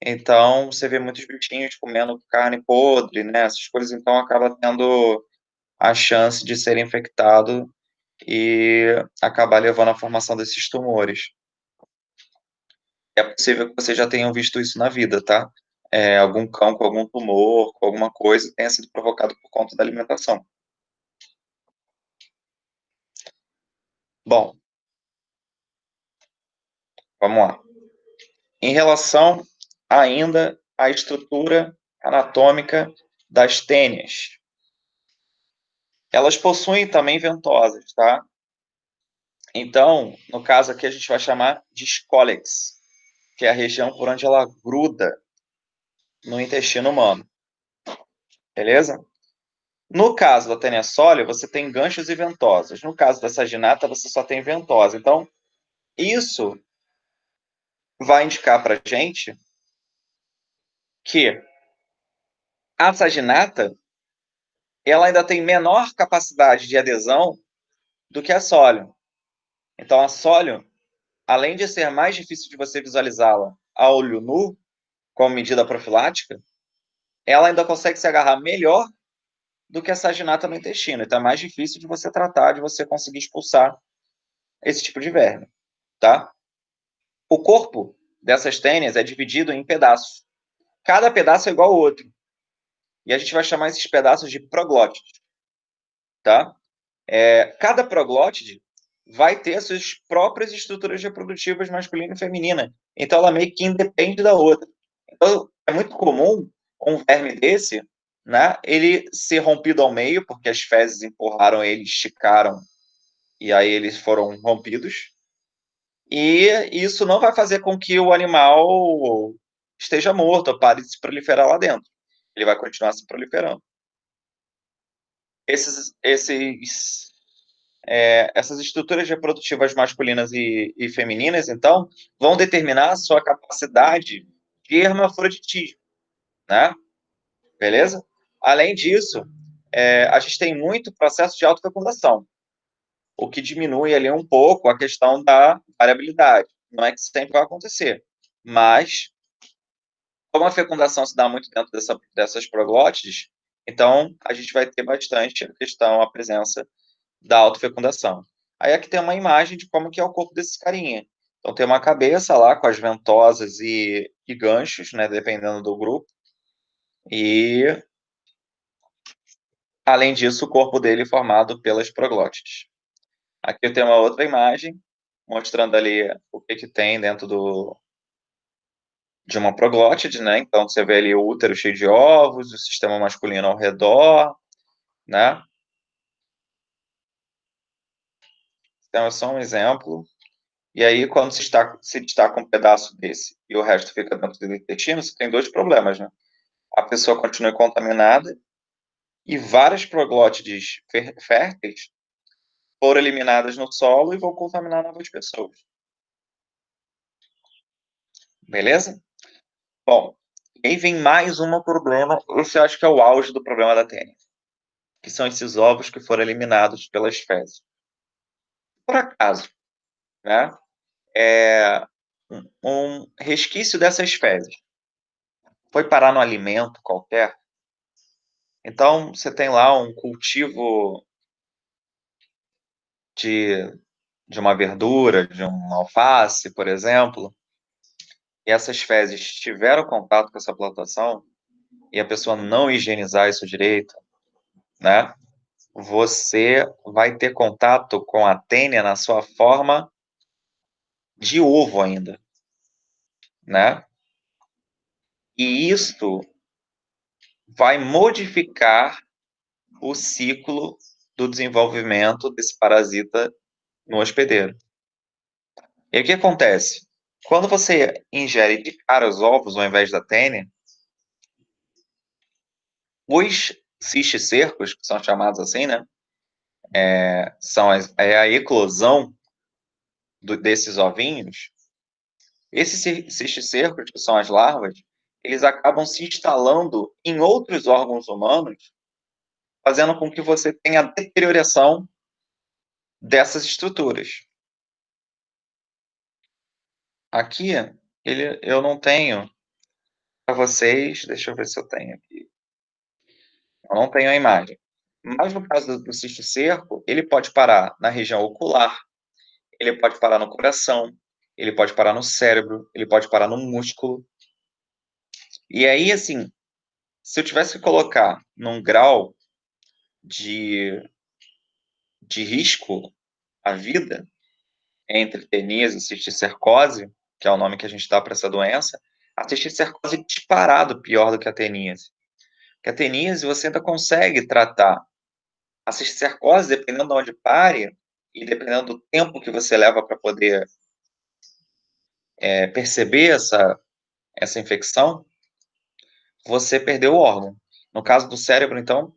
Então, você vê muitos bichinhos comendo carne podre, né, essas coisas, então acaba tendo a chance de ser infectado e acabar levando à formação desses tumores. É possível que vocês já tenham visto isso na vida, tá? algum cão com algum tumor, com alguma coisa, tenha sido provocado por conta da alimentação. Bom, vamos lá. Em relação ainda à estrutura anatômica das tênias, elas possuem também ventosas, tá? Então, no caso aqui, a gente vai chamar de escólex, que é a região por onde ela gruda no intestino humano. Beleza? No caso da tênia sólea, você tem ganchos e ventosas. No caso da saginata, você só tem ventosa. Então, isso vai indicar para a gente que a saginata ela ainda tem menor capacidade de adesão do que a sóleo. Então, a sóleo, além de ser mais difícil de você visualizá-la a olho nu, como medida profilática, ela ainda consegue se agarrar melhor do que a saginata no intestino. Então, é mais difícil de você tratar, de você conseguir expulsar esse tipo de verme, tá? O corpo dessas tênias é dividido em pedaços. Cada pedaço é igual ao outro. E a gente vai chamar esses pedaços de proglótides, tá? Cada proglótide vai ter suas próprias estruturas reprodutivas masculina e feminina. Então, ela meio que independe da outra. Então, é muito comum um verme desse, né, ele ser rompido ao meio, porque as fezes empurraram ele, esticaram, e aí eles foram rompidos. E isso não vai fazer com que o animal esteja morto ou pare de se proliferar lá dentro. Ele vai continuar se proliferando. Essas estruturas reprodutivas masculinas e femininas, então, vão determinar a sua capacidade de hermafroditismo, né? Beleza? Além disso, a gente tem muito processo de autofecundação, o que diminui ali um pouco a questão da variabilidade. Não é que sempre vai acontecer, mas como a fecundação se dá muito dentro dessas proglótides, então a gente vai ter bastante a presença da autofecundação. Aí aqui tem uma imagem de como que é o corpo desse carinha. Então tem uma cabeça lá com as ventosas e ganchos, né, dependendo do grupo. E além disso, o corpo dele é formado pelas proglótides. Aqui eu tenho uma outra imagem mostrando ali o que tem dentro de uma proglótide, né? Então você vê ali o útero cheio de ovos, o sistema masculino ao redor, né? Então é só um exemplo. E aí, quando se destaca um pedaço desse e o resto fica dentro do intestino, você tem dois problemas, né? A pessoa continua contaminada e várias proglótides férteis foram eliminadas no solo e vão contaminar novas pessoas. Beleza? Bom, aí vem mais um problema. Esse eu acho que é o auge do problema da tênia, que são esses ovos que foram eliminados pelas fezes. Por acaso, né? Um resquício dessas fezes foi parar no alimento qualquer. Então, você tem lá um cultivo de uma verdura, de um alface, por exemplo, e essas fezes tiveram contato com essa plantação, e a pessoa não higienizar isso direito, né? Você vai ter contato com a tênia na sua forma de ovo ainda, né? E isto vai modificar o ciclo do desenvolvimento desse parasita no hospedeiro. E o que acontece? Quando você ingere de cara os ovos ao invés da tênia, os cisticercos, que são chamados assim, né? É a eclosão desses ovinhos. Esses cisticercos, que são as larvas, eles acabam se instalando em outros órgãos humanos, fazendo com que você tenha a deterioração dessas estruturas. Aqui, eu não tenho para vocês, deixa eu ver se eu tenho aqui. Eu não tenho a imagem. Mas no caso do cisticerco, ele pode parar na região ocular, ele pode parar no coração, ele pode parar no cérebro, ele pode parar no músculo. E aí, assim, se eu tivesse que colocar num grau de risco a vida entre teníase e cisticercose, que é o nome que a gente dá para essa doença, a cisticercose é disparado pior do que a teníase. Porque a teníase você ainda consegue tratar. A cisticercose, dependendo de onde pare, e dependendo do tempo que você leva para poder perceber essa infecção, você perdeu o órgão. No caso do cérebro, então,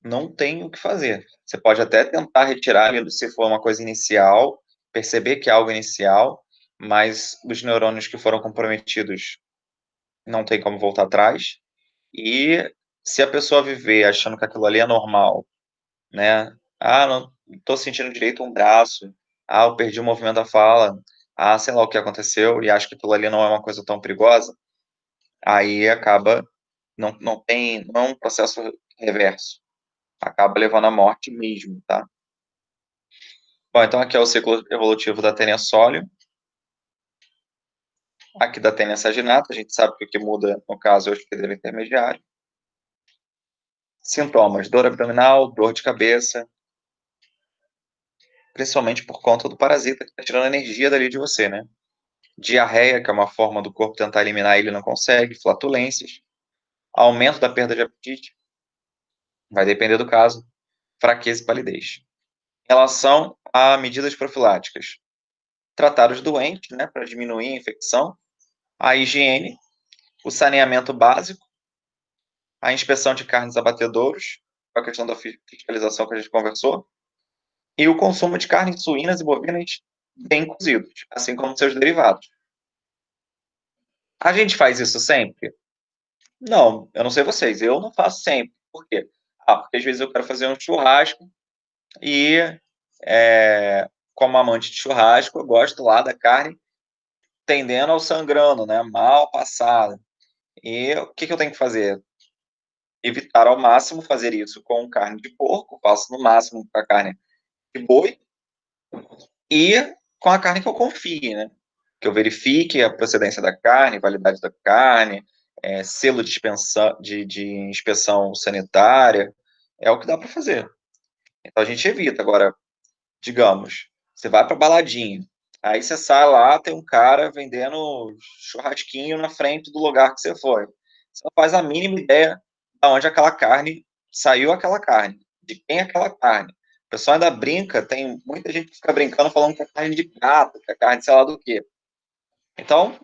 não tem o que fazer. Você pode até tentar retirar se for uma coisa inicial, perceber que é algo inicial, mas os neurônios que foram comprometidos não tem como voltar atrás. E se a pessoa viver achando que aquilo ali é normal, né? Ah, não estou sentindo direito um braço. Ah, eu perdi o movimento da fala. Ah, sei lá o que aconteceu e acho que aquilo ali não é uma coisa tão perigosa. Aí acaba, não é um processo reverso. Acaba levando à morte mesmo, tá? Bom, então aqui é o ciclo evolutivo da tênia sólio. Aqui da tênia saginata, a gente sabe que o que muda, no caso, é o hospedeiro intermediário. Sintomas: dor abdominal, dor de cabeça, principalmente por conta do parasita que está tirando energia dali de você, né? Diarreia, que é uma forma do corpo tentar eliminar ele e não consegue, flatulências, aumento da perda de apetite, vai depender do caso, fraqueza e palidez. Em relação a medidas profiláticas, tratar os doentes, né, para diminuir a infecção, a higiene, o saneamento básico, a inspeção de carnes abatedouros, a questão da fiscalização que a gente conversou, e o consumo de carnes suínas e bovinas bem cozidos, assim como seus derivados. A gente faz isso sempre? Não, eu não sei vocês, eu não faço sempre. Por quê? Porque às vezes eu quero fazer um churrasco e, como amante de churrasco, eu gosto lá da carne tendendo ao sangrando, né? Mal passada. E o que eu tenho que fazer? Evitar ao máximo fazer isso com carne de porco, faço no máximo com a carne de boi e com a carne que eu confie, né? Que eu verifique a procedência da carne, validade da carne, selo de inspeção sanitária, é o que dá para fazer. Então a gente evita. Agora, digamos, você vai para baladinha, aí você sai lá, tem um cara vendendo churrasquinho na frente do lugar que você foi. Você não faz a mínima ideia de onde aquela carne saiu aquela carne, de quem é aquela carne. O pessoal ainda brinca, tem muita gente que fica brincando falando que é carne de gato, que é carne de sei lá do quê. Então,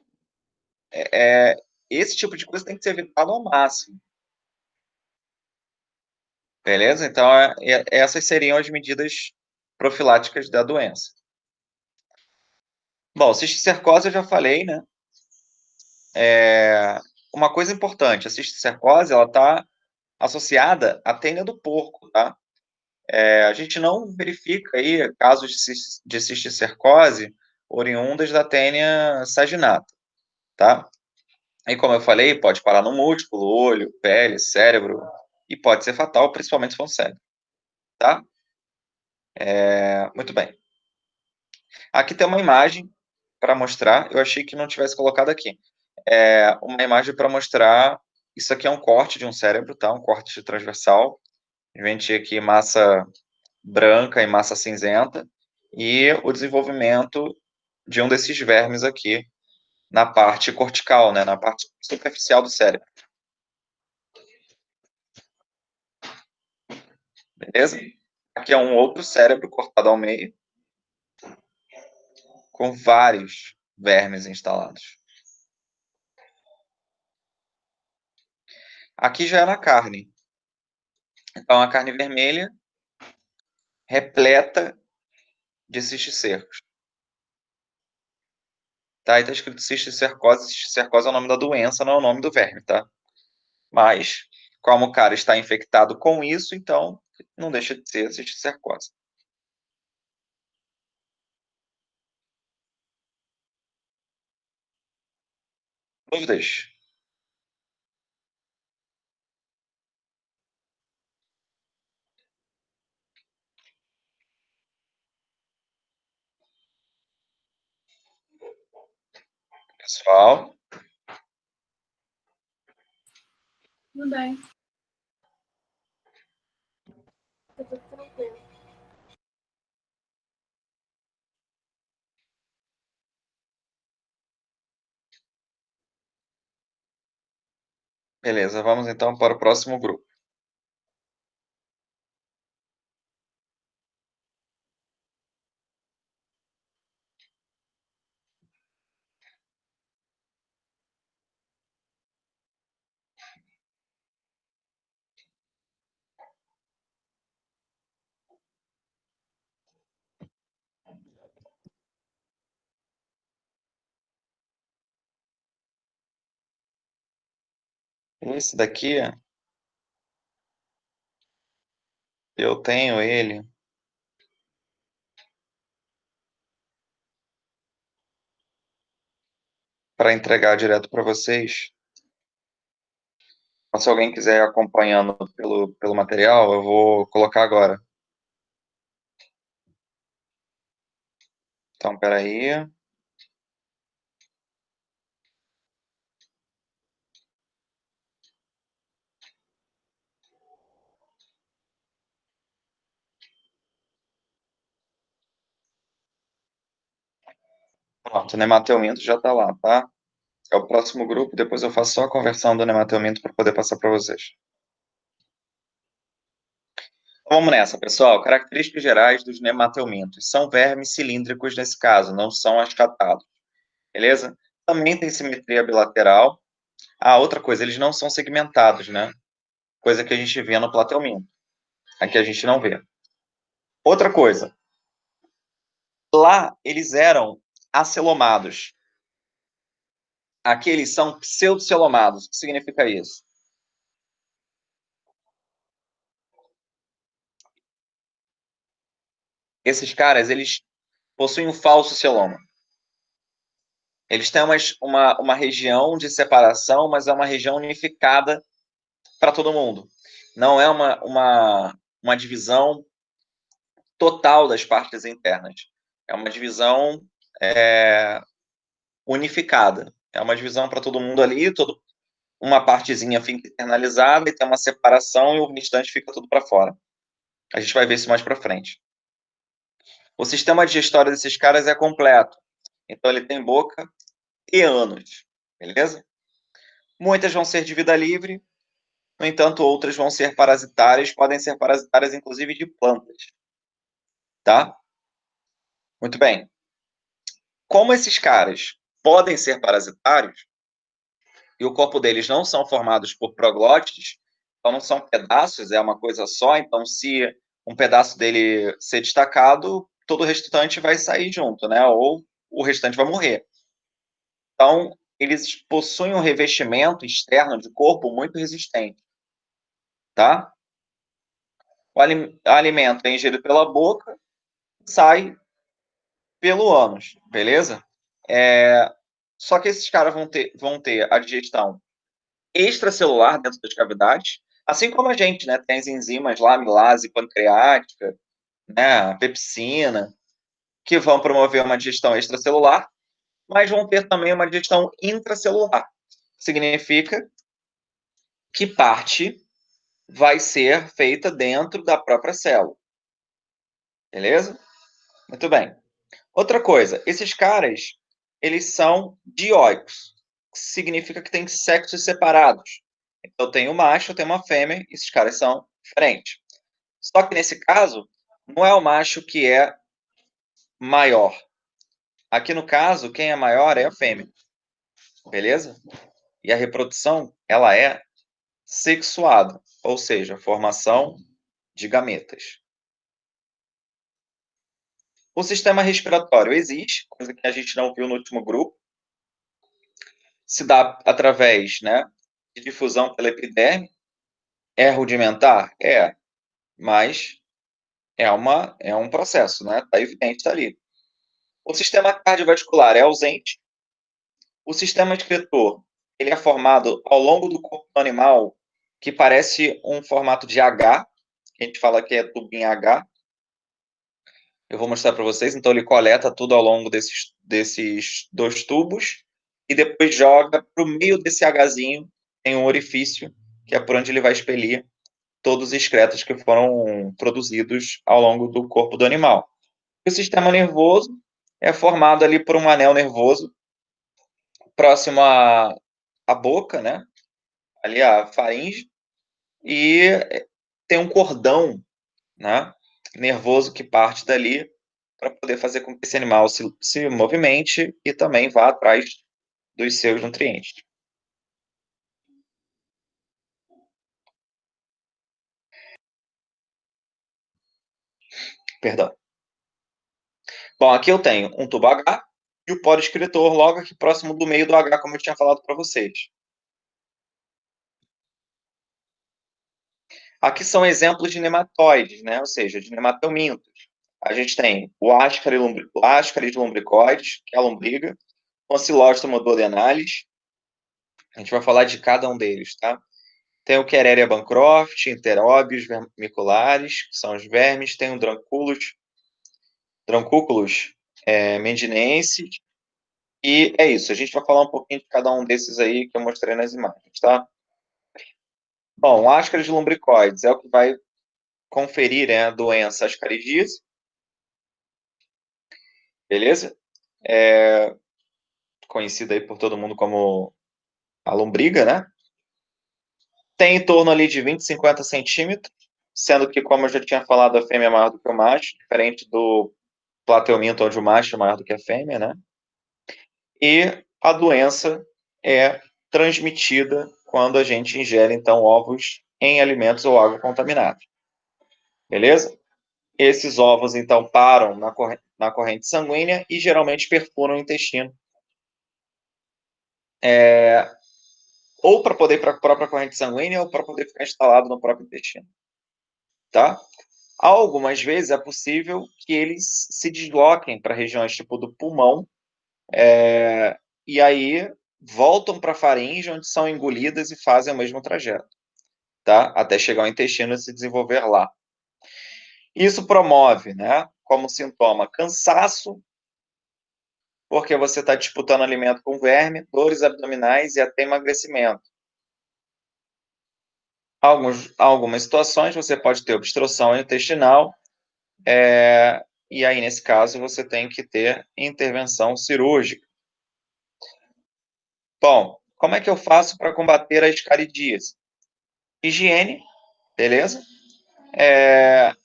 esse tipo de coisa tem que ser evitado ao máximo. Beleza? Então, essas seriam as medidas profiláticas da doença. Bom, cisticercose eu já falei, né? Uma coisa importante, a cisticercose, ela está associada à tênia do porco, tá? A gente não verifica aí casos de cisticercose oriundas da tênia saginata, tá? E como eu falei, pode parar no músculo, olho, pele, cérebro, e pode ser fatal, principalmente se for no cérebro, tá? Muito bem. Aqui tem uma imagem para mostrar, eu achei que não tivesse colocado aqui. Uma imagem para mostrar, isso aqui é um corte de um cérebro, tá? Um corte transversal. A gente aqui massa branca e massa cinzenta, e o desenvolvimento de um desses vermes aqui na parte cortical, né? Na parte superficial do cérebro. Beleza? Aqui é um outro cérebro cortado ao meio, com vários vermes instalados. Aqui já é na carne. Então, a carne vermelha repleta de cisticercos. Tá? Aí tá escrito cisticercose. Cisticercose é o nome da doença, não é o nome do verme, tá? Mas, como o cara está infectado com isso, então não deixa de ser cisticercose. Dúvidas? Pessoal? Tudo bem. Tá tudo tranquilo. Beleza, vamos então para o próximo grupo. Esse daqui, eu tenho ele para entregar direto para vocês. Mas se alguém quiser ir acompanhando pelo material, eu vou colocar agora. Então, peraí. Pronto, o nemateumento já está lá, tá? É o próximo grupo, depois eu faço só a conversão do nemateumento para poder passar para vocês. Então, vamos nessa, pessoal. Características gerais dos nemateumintos. São vermes cilíndricos nesse caso, não são achatado. Beleza? Também tem simetria bilateral. Ah, outra coisa, eles não são segmentados, né? Coisa que a gente vê no plateuminto. Aqui a gente não vê. Outra coisa, lá eles eram acelomados. Aqui eles são pseudocelomados. O que significa isso? Esses caras, eles possuem um falso celoma. Eles têm uma região de separação, mas é uma região unificada para todo mundo. Não é uma divisão total das partes internas. É uma divisão unificada. É uma divisão para todo mundo ali, uma partezinha fica internalizada e tem uma separação e o restante fica tudo para fora. A gente vai ver isso mais para frente. O sistema digestório desses caras é completo. Então, ele tem boca e ânus, beleza? Muitas vão ser de vida livre, no entanto, outras vão ser parasitárias, podem ser parasitárias, inclusive, de plantas. Tá? Muito bem. Como esses caras podem ser parasitários, e o corpo deles não são formados por proglótides, então não são pedaços, é uma coisa só, então se um pedaço dele ser destacado, todo o restante vai sair junto, né? Ou o restante vai morrer. Então, eles possuem um revestimento externo de corpo muito resistente, tá? O alimento é ingerido pela boca, sai pelo ânus, beleza? Só que esses caras vão ter a digestão extracelular dentro das cavidades, assim como a gente, né? Tem as enzimas lá, amilase pancreática, né? A pepsina, que vão promover uma digestão extracelular, mas vão ter também uma digestão intracelular. Significa que parte vai ser feita dentro da própria célula. Beleza? Muito bem. Outra coisa, esses caras, eles são dioicos, que significa que tem sexos separados. Então, tem um macho, tem uma fêmea, e esses caras são diferentes. Só que, nesse caso, não é o macho que é maior. Aqui, no caso, quem é maior é a fêmea. Beleza? E a reprodução, ela é sexuada, ou seja, formação de gametas. O sistema respiratório existe, coisa que a gente não viu no último grupo. Se dá através, né, de difusão pela epiderme. É rudimentar? É, mas é um processo, né? Está evidente, está ali. O sistema cardiovascular é ausente. O sistema excretor, ele é formado ao longo do corpo do animal, que parece um formato de H, que a gente fala que é tubinho H. Eu vou mostrar para vocês. Então, ele coleta tudo ao longo desses dois tubos e depois joga para o meio desse Hzinho, tem um orifício, que é por onde ele vai expelir todos os excretas que foram produzidos ao longo do corpo do animal. O sistema nervoso é formado ali por um anel nervoso próximo à boca, né? Ali a faringe, e tem um cordão, né, nervoso que parte dali para poder fazer com que esse animal se movimente e também vá atrás dos seus nutrientes. Perdão. Bom, aqui eu tenho um tubo H e o poro excretor logo aqui próximo do meio do H, como eu tinha falado para vocês. Aqui são exemplos de nematóides, né? Ou seja, de nematomintos. A gente tem o Ascaris lumbricoides, que é a lombriga, o Ancylostoma duodenalis. A gente vai falar de cada um deles, tá? Tem o Quereria bancroft, Enteróbios vermiculares, que são os vermes. Tem o Druncuculus mendinensis. E é isso. A gente vai falar um pouquinho de cada um desses aí que eu mostrei nas imagens, tá? Bom, o Ascaris lumbricoides é o que vai conferir, né, a doença ascaridíase. Beleza? Conhecida aí por todo mundo como a lombriga, né? Tem em torno ali de 20, 50 centímetros, sendo que, como eu já tinha falado, a fêmea é maior do que o macho, diferente do plateuminto, onde o macho é maior do que a fêmea, né? E a doença é transmitida quando a gente ingere, então, ovos em alimentos ou água contaminada. Beleza? Esses ovos, então, param na corrente sanguínea e geralmente perfuram o intestino. Ou para poder ir para a própria corrente sanguínea ou para poder ficar instalado no próprio intestino. Tá? Algumas vezes é possível que eles se desloquem para regiões tipo do pulmão, e aí voltam para a faringe, onde são engolidas e fazem o mesmo trajeto, tá? Até chegar ao intestino e se desenvolver lá. Isso promove, né, como sintoma, cansaço, porque você está disputando alimento com verme, dores abdominais e até emagrecimento. Algumas situações você pode ter obstrução intestinal, e aí, nesse caso, você tem que ter intervenção cirúrgica. Bom, como é que eu faço para combater a escaridíase? Higiene, beleza?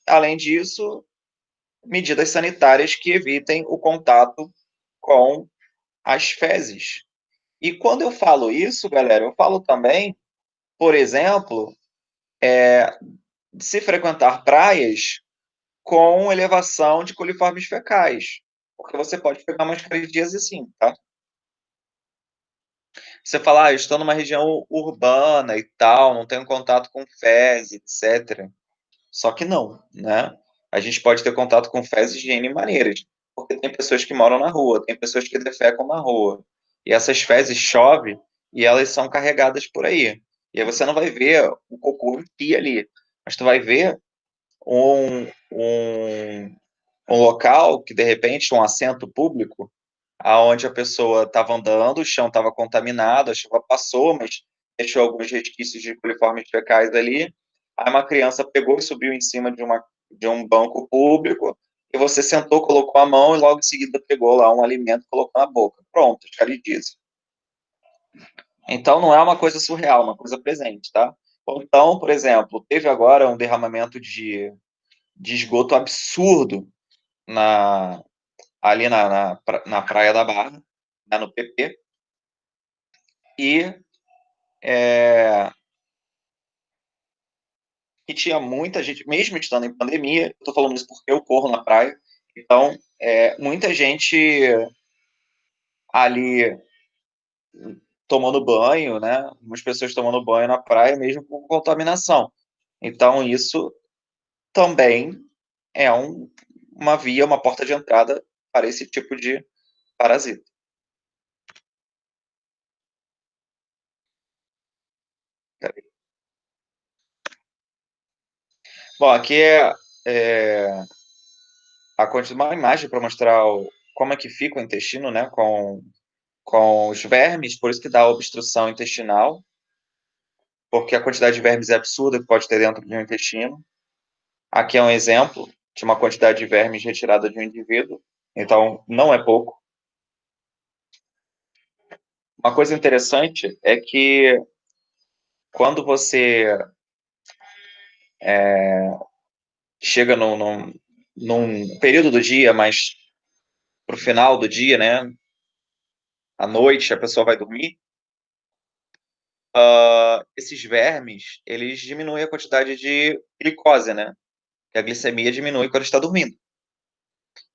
Além disso, medidas sanitárias que evitem o contato com as fezes. E quando eu falo isso, galera, eu falo também, por exemplo, de se frequentar praias com elevação de coliformes fecais, porque você pode pegar uma escaridíase assim, tá? Você fala, eu estou numa região urbana e tal, não tenho contato com fezes, etc. Só que não, né? A gente pode ter contato com fezes de N maneiras, porque tem pessoas que moram na rua, tem pessoas que defecam na rua, e essas fezes chovem e elas são carregadas por aí. E aí você não vai ver o cocô em si ali, mas tu vai ver um, um, um local que, de repente, um assento público, aonde a pessoa estava andando, o chão estava contaminado, a chuva passou, mas deixou alguns resquícios de coliformes fecais ali. Aí uma criança pegou e subiu em cima de um banco público, e você sentou, colocou a mão e logo em seguida pegou lá um alimento e colocou na boca. Pronto, escaridíase. Então não é uma coisa surreal, é uma coisa presente, tá? Então, por exemplo, teve agora um derramamento de esgoto absurdo ali na Praia da Barra, né, no PP, e tinha muita gente, mesmo estando em pandemia, eu estou falando isso porque eu corro na praia, então, muita gente ali tomando banho, né, algumas pessoas tomando banho na praia, mesmo com contaminação. Então, isso também é uma via, uma porta de entrada para esse tipo de parasita. Bom, aqui é uma imagem para mostrar como é que fica o intestino, né, com os vermes, por isso que dá obstrução intestinal. porque a quantidade de vermes é absurda que pode ter dentro de um intestino. Aqui é um exemplo de uma quantidade de vermes retirada de um indivíduo, então não é pouco. Uma coisa interessante é que quando você chega num período do dia, mas para o final do dia, né, à noite, a pessoa vai dormir, esses vermes, eles diminuem a quantidade de glicose, né? Que a glicemia diminui quando está dormindo.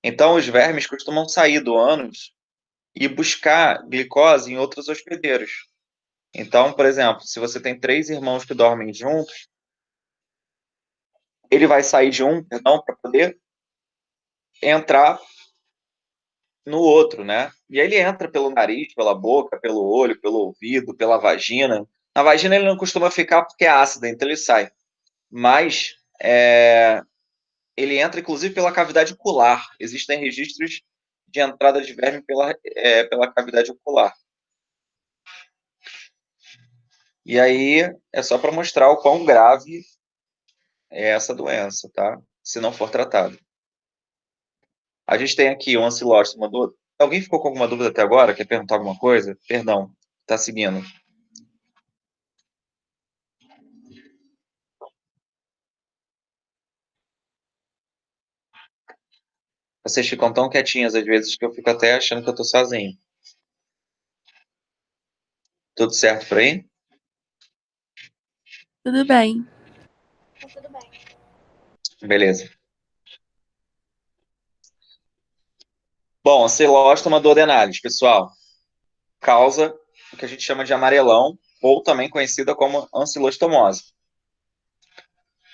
Então, os vermes costumam sair do ânus e buscar glicose em outros hospedeiros. Então, por exemplo, se você tem 3 irmãos que dormem juntos, ele vai sair de um, perdão, para poder entrar no outro, né? E aí ele entra pelo nariz, pela boca, pelo olho, pelo ouvido, pela vagina. Na vagina ele não costuma ficar porque é ácida, então ele sai. Mas ele entra inclusive pela cavidade ocular. Existem registros de entrada de verme pela cavidade ocular. E aí é só para mostrar o quão grave é essa doença, tá? Se não for tratado. A gente tem aqui um ancilóstoma do... Alguém ficou com alguma dúvida até agora? Quer perguntar alguma coisa? Perdão, tá seguindo. Vocês ficam tão quietinhas às vezes que eu fico até achando que eu tô sozinho. Tudo certo por aí? Tudo bem. Tá tudo bem. Beleza. Bom, ancilóstoma duodenalis, pessoal, causa o que a gente chama de amarelão, ou também conhecida como ancilostomose.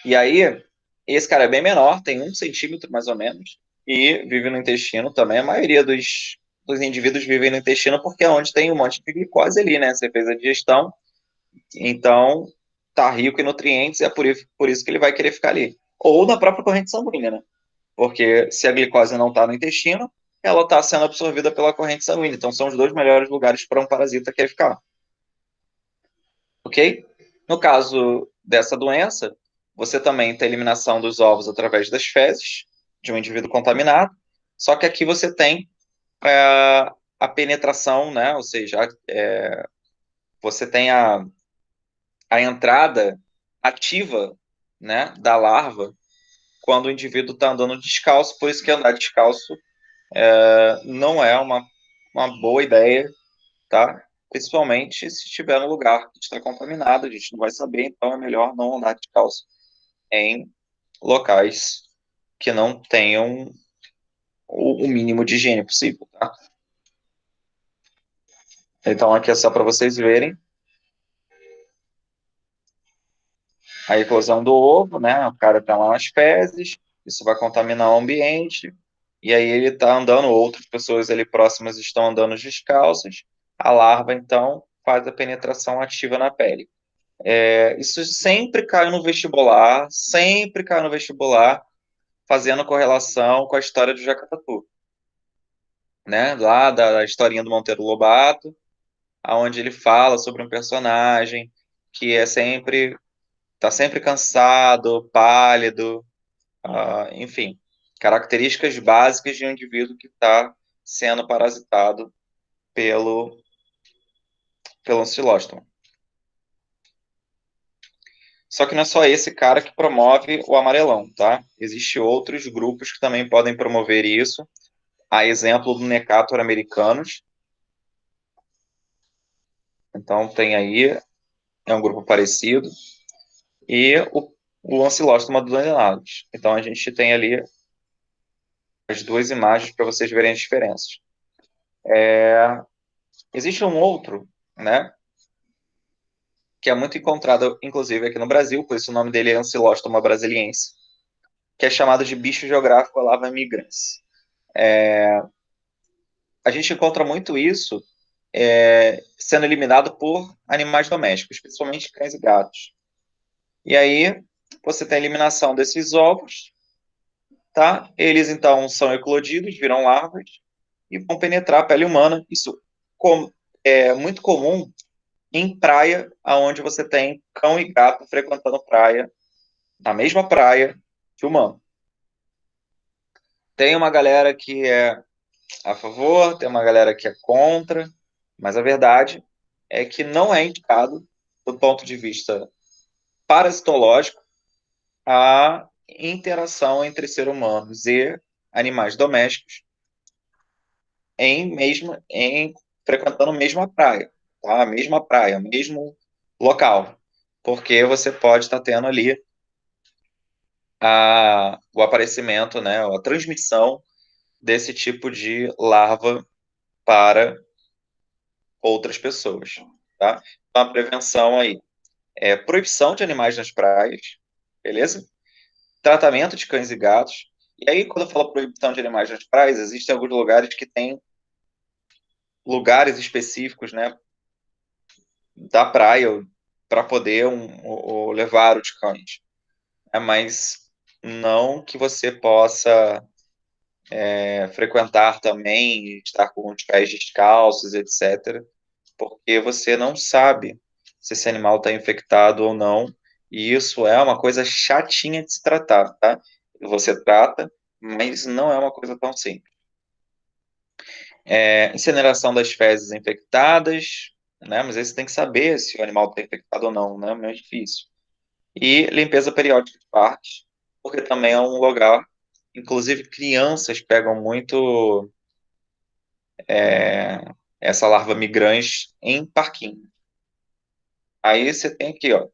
E aí, esse cara é bem menor, tem 1 centímetro mais ou menos, e vive no intestino também. A maioria dos indivíduos vivem no intestino porque é onde tem um monte de glicose ali, né? Você fez a digestão, então tá rico em nutrientes e é por isso que ele vai querer ficar ali. Ou na própria corrente sanguínea, né? Porque se a glicose não está no intestino, ela está sendo absorvida pela corrente sanguínea. Então são os 2 melhores lugares para um parasita querer ficar. Ok? No caso dessa doença, você também tem a eliminação dos ovos através das fezes de um indivíduo contaminado, só que aqui você tem a penetração, né? Ou seja, você tem a entrada ativa, né, da larva quando o indivíduo está andando descalço, por isso que andar descalço não é uma boa ideia, tá? Principalmente se estiver no lugar que está contaminado, a gente não vai saber, então é melhor não andar descalço em locais que não tenham o mínimo de higiene possível, tá? Então aqui é só para vocês verem a eclosão do ovo, né? O cara tá lá nas fezes, isso vai contaminar o ambiente, e aí ele tá andando, outras pessoas ali próximas estão andando descalças, a larva, então, faz a penetração ativa na pele. Isso sempre cai no vestibular, fazendo correlação com a história do Jacatatu, né? Lá da historinha do Monteiro Lobato, aonde ele fala sobre um personagem que tá sempre cansado, pálido, enfim, características básicas de um indivíduo que está sendo parasitado pelo ancilóstoma. Só que não é só esse cara que promove o amarelão, tá? Existem outros grupos que também podem promover isso. A exemplo do Necator americanus. Então, tem aí, é um grupo parecido. E o ancilóstoma duodenalis. Então, a gente tem ali as 2 imagens para vocês verem as diferenças. Existe um outro, né, que é muito encontrado, inclusive, aqui no Brasil, por isso o nome dele é Ancilóstoma brasiliense, que é chamado de bicho geográfico Lava migrans. A gente encontra muito isso sendo eliminado por animais domésticos, principalmente cães e gatos. E aí, você tem a eliminação desses ovos, tá? Eles, então, são eclodidos, viram larvas, e vão penetrar a pele humana. Isso é muito comum em praia, aonde você tem cão e gato frequentando praia, na mesma praia, filmando. Tem uma galera que é a favor, tem uma galera que é contra, mas a verdade é que não é indicado, do ponto de vista parasitológico, a interação entre seres humanos e animais domésticos em frequentando a mesma praia, tá? A mesma praia, o mesmo local, porque você pode estar tendo ali o aparecimento, né, a transmissão desse tipo de larva para outras pessoas, tá? Então, a prevenção aí é proibição de animais nas praias, beleza? Tratamento de cães e gatos. E aí, quando eu falo proibição de animais nas praias, existem alguns lugares que têm lugares específicos, né, da praia para poder levar os cães. Mas não que você possa frequentar também, estar com os pés descalços, etc., porque você não sabe se esse animal está infectado ou não, e isso é uma coisa chatinha de se tratar, tá? Você trata, mas não é uma coisa tão simples. Incineração das fezes infectadas, né? Mas aí você tem que saber se o animal está infectado ou não, né? Meio difícil. E limpeza periódica de parques, porque também é um lugar, inclusive crianças pegam muito essa larva migrante em parquinho. Aí você tem aqui, ó,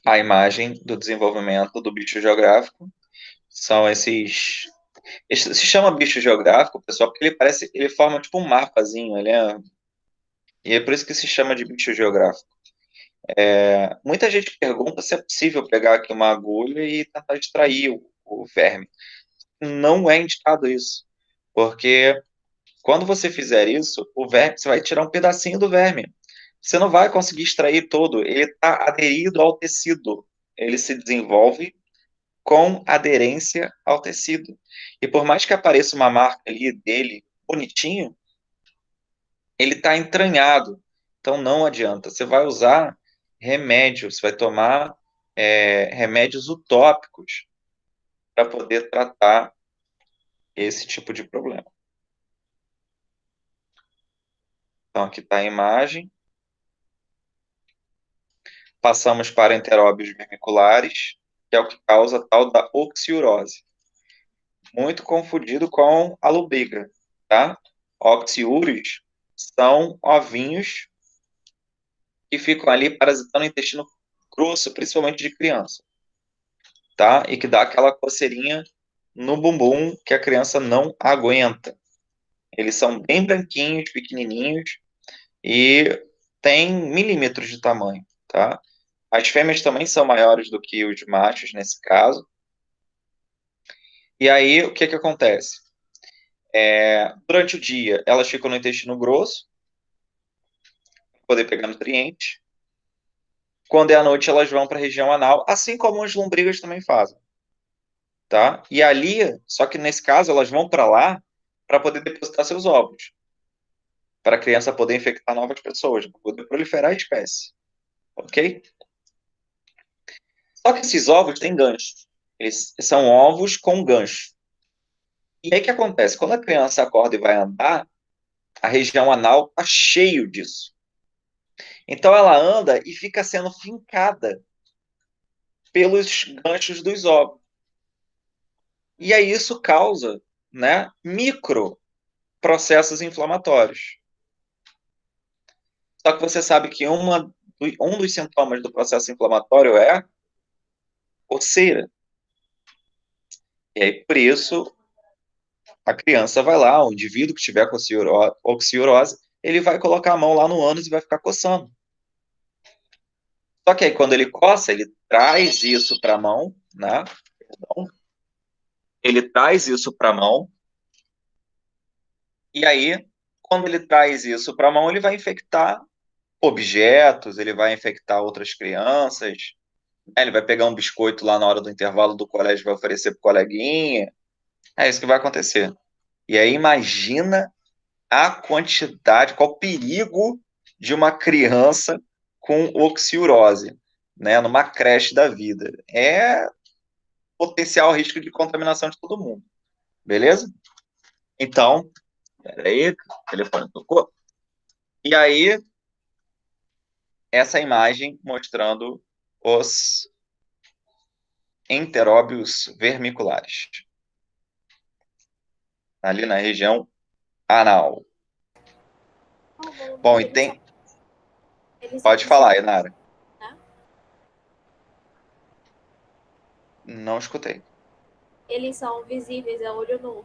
a imagem do desenvolvimento do bicho geográfico. São esses. Se chama bicho geográfico, pessoal, porque ele forma tipo um mapazinho, e é por isso que se chama de bicho geográfico. Muita gente pergunta se é possível pegar aqui uma agulha e tentar extrair o verme. Não é indicado isso, porque quando você fizer isso, o verme, você vai tirar um pedacinho do verme. Você não vai conseguir extrair todo, ele está aderido ao tecido. Ele se desenvolve com aderência ao tecido. E por mais que apareça uma marca ali dele bonitinho, ele está entranhado. Então não adianta. Você vai usar remédio, você vai tomar remédios utópicos para poder tratar esse tipo de problema. Então aqui está a imagem. Passamos para enteróbios vermiculares, que é o que causa a tal da oxiurose. Muito confundido com a lubriga, tá? Oxiúrios são ovinhos que ficam ali parasitando o intestino grosso, principalmente de criança, tá? E que dá aquela coceirinha no bumbum que a criança não aguenta. Eles são bem branquinhos, pequenininhos e têm milímetros de tamanho, tá? As fêmeas também são maiores do que os machos nesse caso. E aí, o que que acontece? Durante o dia, elas ficam no intestino grosso, para poder pegar nutrientes. Quando é à noite, elas vão para a região anal, assim como as lombrigas também fazem, tá? E ali, só que nesse caso, elas vão para lá para poder depositar seus ovos, para a criança poder infectar novas pessoas, para poder proliferar a espécie, ok? Só que esses ovos têm gancho. Eles são ovos com gancho. E aí o que acontece? Quando a criança acorda e vai andar, a região anal está cheio disso. Então ela anda e fica sendo fincada pelos ganchos dos ovos. E aí isso causa, né, micro processos inflamatórios. Só que você sabe que um dos sintomas do processo inflamatório é coceira. E aí, por isso, a criança vai lá, o indivíduo que tiver com oxiurose, ele vai colocar a mão lá no ânus e vai ficar coçando. Só que aí, quando ele coça, ele traz isso para a mão, né? Perdão. Ele traz isso para a mão, e aí, quando ele traz isso para a mão, ele vai infectar objetos, ele vai infectar outras crianças, né? Ele vai pegar um biscoito lá na hora do intervalo do colégio e vai oferecer para o coleguinha. É isso que vai acontecer. E aí, imagina a quantidade, qual o perigo de uma criança com oxiurose, né, numa creche da vida. É potencial risco de contaminação de todo mundo, beleza? Então, peraí, o telefone tocou. E aí, essa imagem mostrando os enteróbios vermiculares, ali na região anal. Bom, e tem... Pode falar, Inara. Né? Não escutei. Eles são visíveis a olho nu.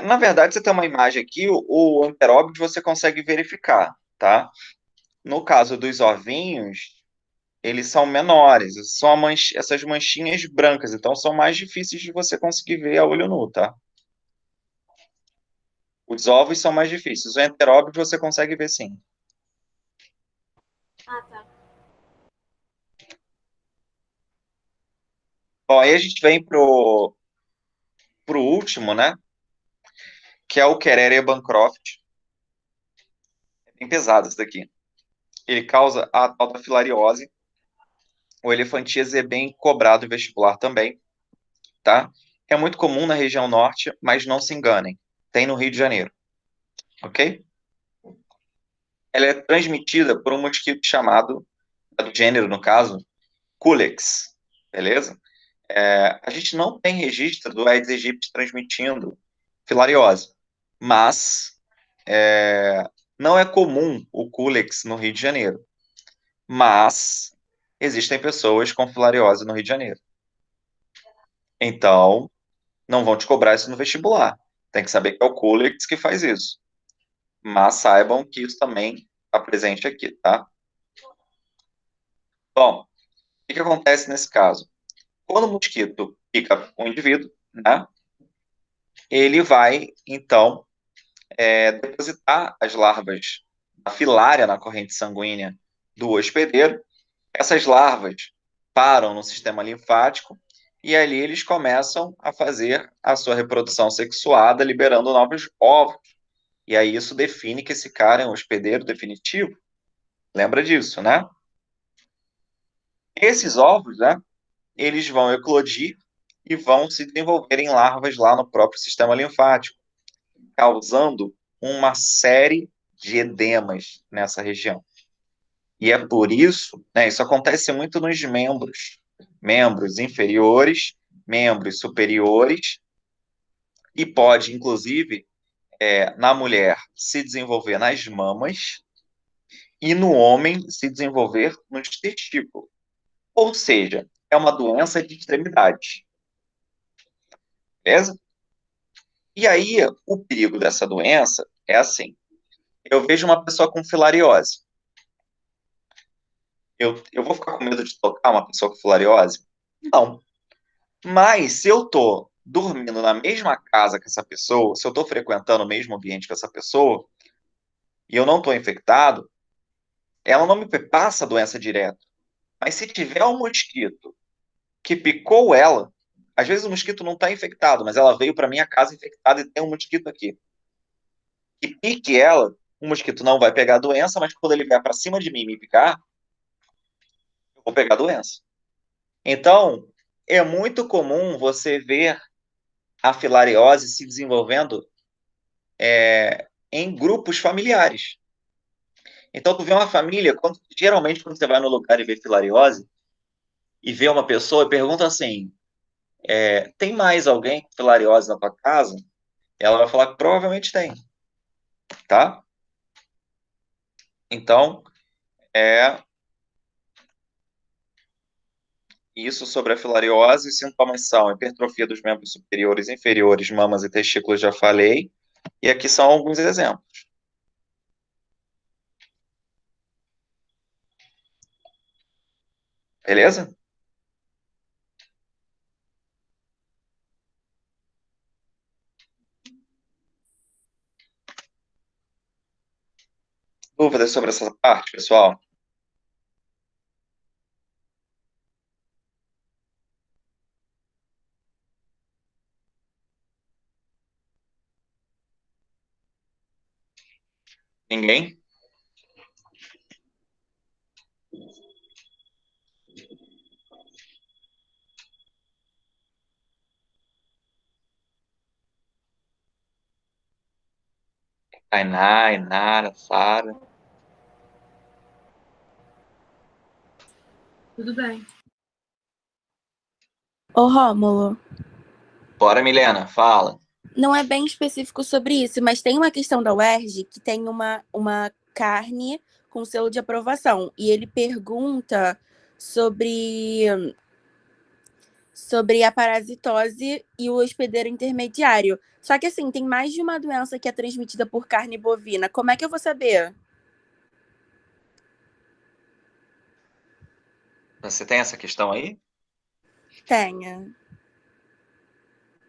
Na verdade, você tem uma imagem aqui, o enteróbio você consegue verificar, tá? No caso dos ovinhos, eles são menores, são essas manchinhas brancas, então são mais difíceis de você conseguir ver a olho nu, tá? Os ovos são mais difíceis, o enteróbio você consegue ver sim. Ah, tá. Bom, aí a gente vem pro último, né? Que é o Kerere Bancroft. É bem pesado esse daqui. Ele causa a tal da filariose. O elefantíase é bem cobrado em vestibular também, tá? É muito comum na região norte, mas não se enganem. Tem no Rio de Janeiro, ok? Ela é transmitida por um mosquito chamado, do gênero no caso, Culex, beleza? A gente não tem registro do Aedes aegypti transmitindo filariose, mas não é comum o Culex no Rio de Janeiro, mas existem pessoas com filariose no Rio de Janeiro. Então, não vão te cobrar isso no vestibular. Tem que saber que é o Culex que faz isso. Mas saibam que isso também está presente aqui, tá? Bom, o que acontece nesse caso? Quando o mosquito pica o indivíduo, né, ele vai, então, depositar as larvas da filária na corrente sanguínea do hospedeiro. Essas larvas param no sistema linfático e ali eles começam a fazer a sua reprodução sexuada, liberando novos ovos. E aí isso define que esse cara é um hospedeiro definitivo. Lembra disso, né? Esses ovos, né, eles vão eclodir e vão se desenvolver em larvas lá no próprio sistema linfático, causando uma série de edemas nessa região. E é por isso, né, isso acontece muito nos membros inferiores, membros superiores, e pode, inclusive, na mulher, se desenvolver nas mamas, e no homem se desenvolver nos testículos. Ou seja, é uma doença de extremidade. Beleza? E aí, o perigo dessa doença é assim: eu vejo uma pessoa com filariose. Eu vou ficar com medo de tocar uma pessoa com filariose? Não. Mas se eu tô dormindo na mesma casa que essa pessoa, se eu tô frequentando o mesmo ambiente que essa pessoa, e eu não tô infectado, ela não me passa a doença direto. Mas se tiver um mosquito que picou ela, às vezes o mosquito não está infectado, mas ela veio para minha casa infectada e tem um mosquito aqui. E pique ela, o mosquito não vai pegar a doença, mas quando ele vier para cima de mim e me picar, eu vou pegar a doença. Então, é muito comum você ver a filariose se desenvolvendo em grupos familiares. Então, tu vê uma família, geralmente quando você vai no lugar e vê filariose, e vê uma pessoa e pergunta assim, tem mais alguém com filariose na tua casa? Ela vai falar que provavelmente tem, tá? Então, é isso sobre a filariose. Os sintomas são hipertrofia dos membros superiores e inferiores, mamas e testículos, já falei. E aqui são alguns exemplos. Beleza? Dúvidas sobre essa parte, pessoal? Ninguém? Tainá, Inara, Sara. Tudo bem. Ô, Rômulo, Bora, Milena, fala. não é bem específico sobre isso, mas tem uma questão da UERJ que tem uma carne com selo de aprovação. E ele pergunta sobre a parasitose e o hospedeiro intermediário. Só que, assim, tem mais de uma doença que é transmitida por carne bovina. Como é que eu vou saber? Você tem essa questão aí? Tenha.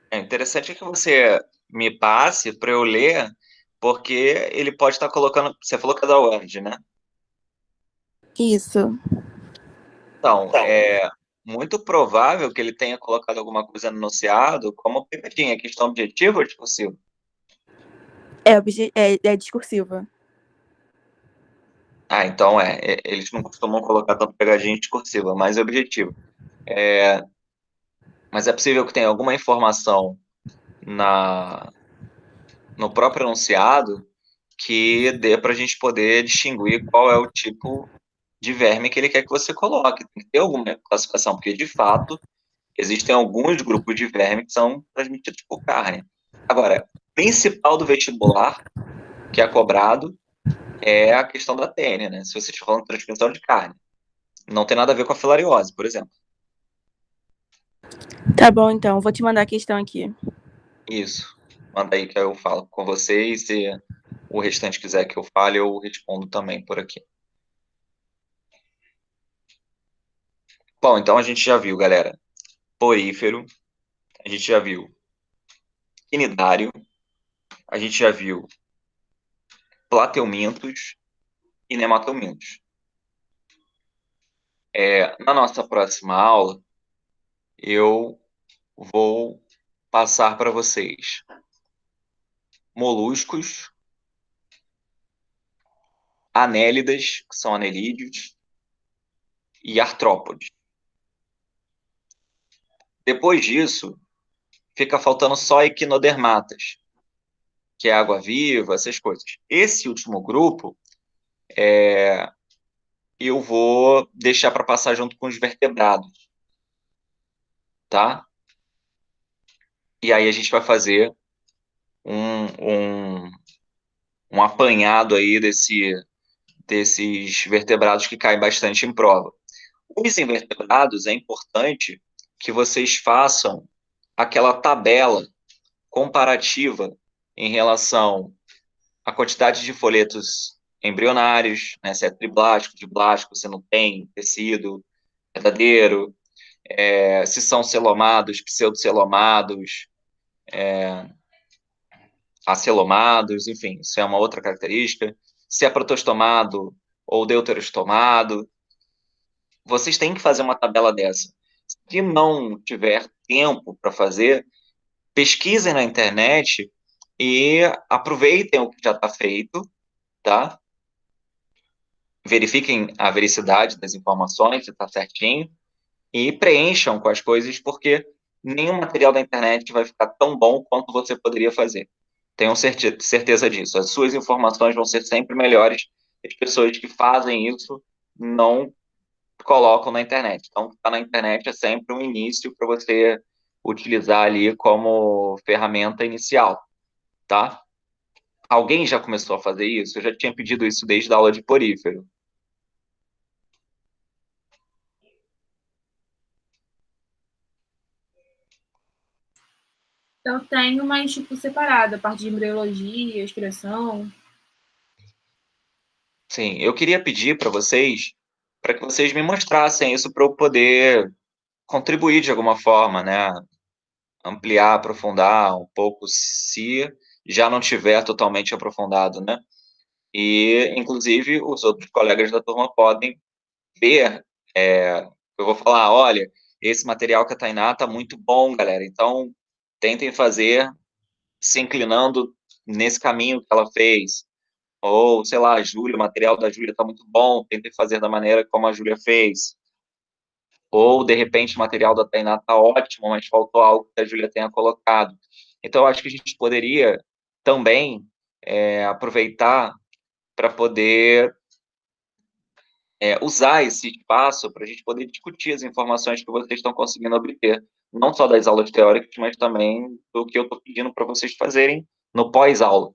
É interessante que você me passe para eu ler, porque ele pode estar colocando. Você falou que é da UERJ, né? Isso. Então, é muito provável que ele tenha colocado alguma coisa no enunciado como pegadinha, questão objetiva ou discursiva? É discursiva. Ah, então eles não costumam colocar tanto pegadinha discursiva, mas é objetivo. Mas é possível que tenha alguma informação na, no próprio enunciado que dê para a gente poder distinguir qual é o tipo de verme que ele quer que você coloque. Tem que ter alguma classificação, porque de fato existem alguns grupos de verme que são transmitidos por carne. Agora, o principal do vestibular, que é cobrado, é a questão da TN, né? Se você estiver falando de transmissão de carne. Não tem nada a ver com a filariose, por exemplo. Tá bom, então. Vou te mandar a questão aqui. Isso. Manda aí que eu falo com você e se o restante quiser que eu fale, eu respondo também por aqui. Bom, então a gente já viu, galera, porífero, a gente já viu quinidário, a gente já viu plateumintos e nematomintos. Na nossa próxima aula, eu vou passar para vocês moluscos, anélidas, que são anelídeos, e artrópodes. Depois disso, fica faltando só equinodermatas, que é água-viva, essas coisas. Esse último grupo, eu vou deixar para passar junto com os vertebrados, tá? E aí a gente vai fazer um, um, um apanhado aí desses vertebrados que caem bastante em prova. Os invertebrados, é importante que vocês façam aquela tabela comparativa em relação à quantidade de folhetos embrionários, né, se é triblástico, diblástico, se não tem tecido verdadeiro, se são celomados, pseudocelomados, acelomados, enfim, isso é uma outra característica. Se é protostomado ou deuterostomado, vocês têm que fazer uma tabela dessa. Se não tiver tempo para fazer, pesquisem na internet e aproveitem o que já está feito, tá? Verifiquem a vericidade das informações, se está certinho, e preencham com as coisas, porque nenhum material da internet vai ficar tão bom quanto você poderia fazer. Tenham certeza disso. As suas informações vão ser sempre melhores. As pessoas que fazem isso não colocam na internet. Então, está na internet é sempre um início para você utilizar ali como ferramenta inicial, tá? Alguém já começou a fazer isso? Eu já tinha pedido isso desde a aula de porífero. Eu tenho, mas, tipo, separada, a parte de embriologia, expressão. Sim, eu queria pedir para que vocês me mostrassem isso para eu poder contribuir de alguma forma, né? Ampliar, aprofundar um pouco, se já não tiver totalmente aprofundado, né? E, inclusive, os outros colegas da turma podem ver. Eu vou falar, olha, esse material que a Tainá está muito bom, galera. Então, tentem fazer se inclinando nesse caminho que ela fez. Ou, sei lá, a Júlia, o material da Júlia está muito bom, tentei fazer da maneira como a Júlia fez. Ou, de repente, o material da Tainá está ótimo, mas faltou algo que a Júlia tenha colocado. Então, eu acho que a gente poderia também aproveitar para poder usar esse espaço para a gente poder discutir as informações que vocês estão conseguindo obter, não só das aulas teóricas, mas também do que eu estou pedindo para vocês fazerem no pós-aula.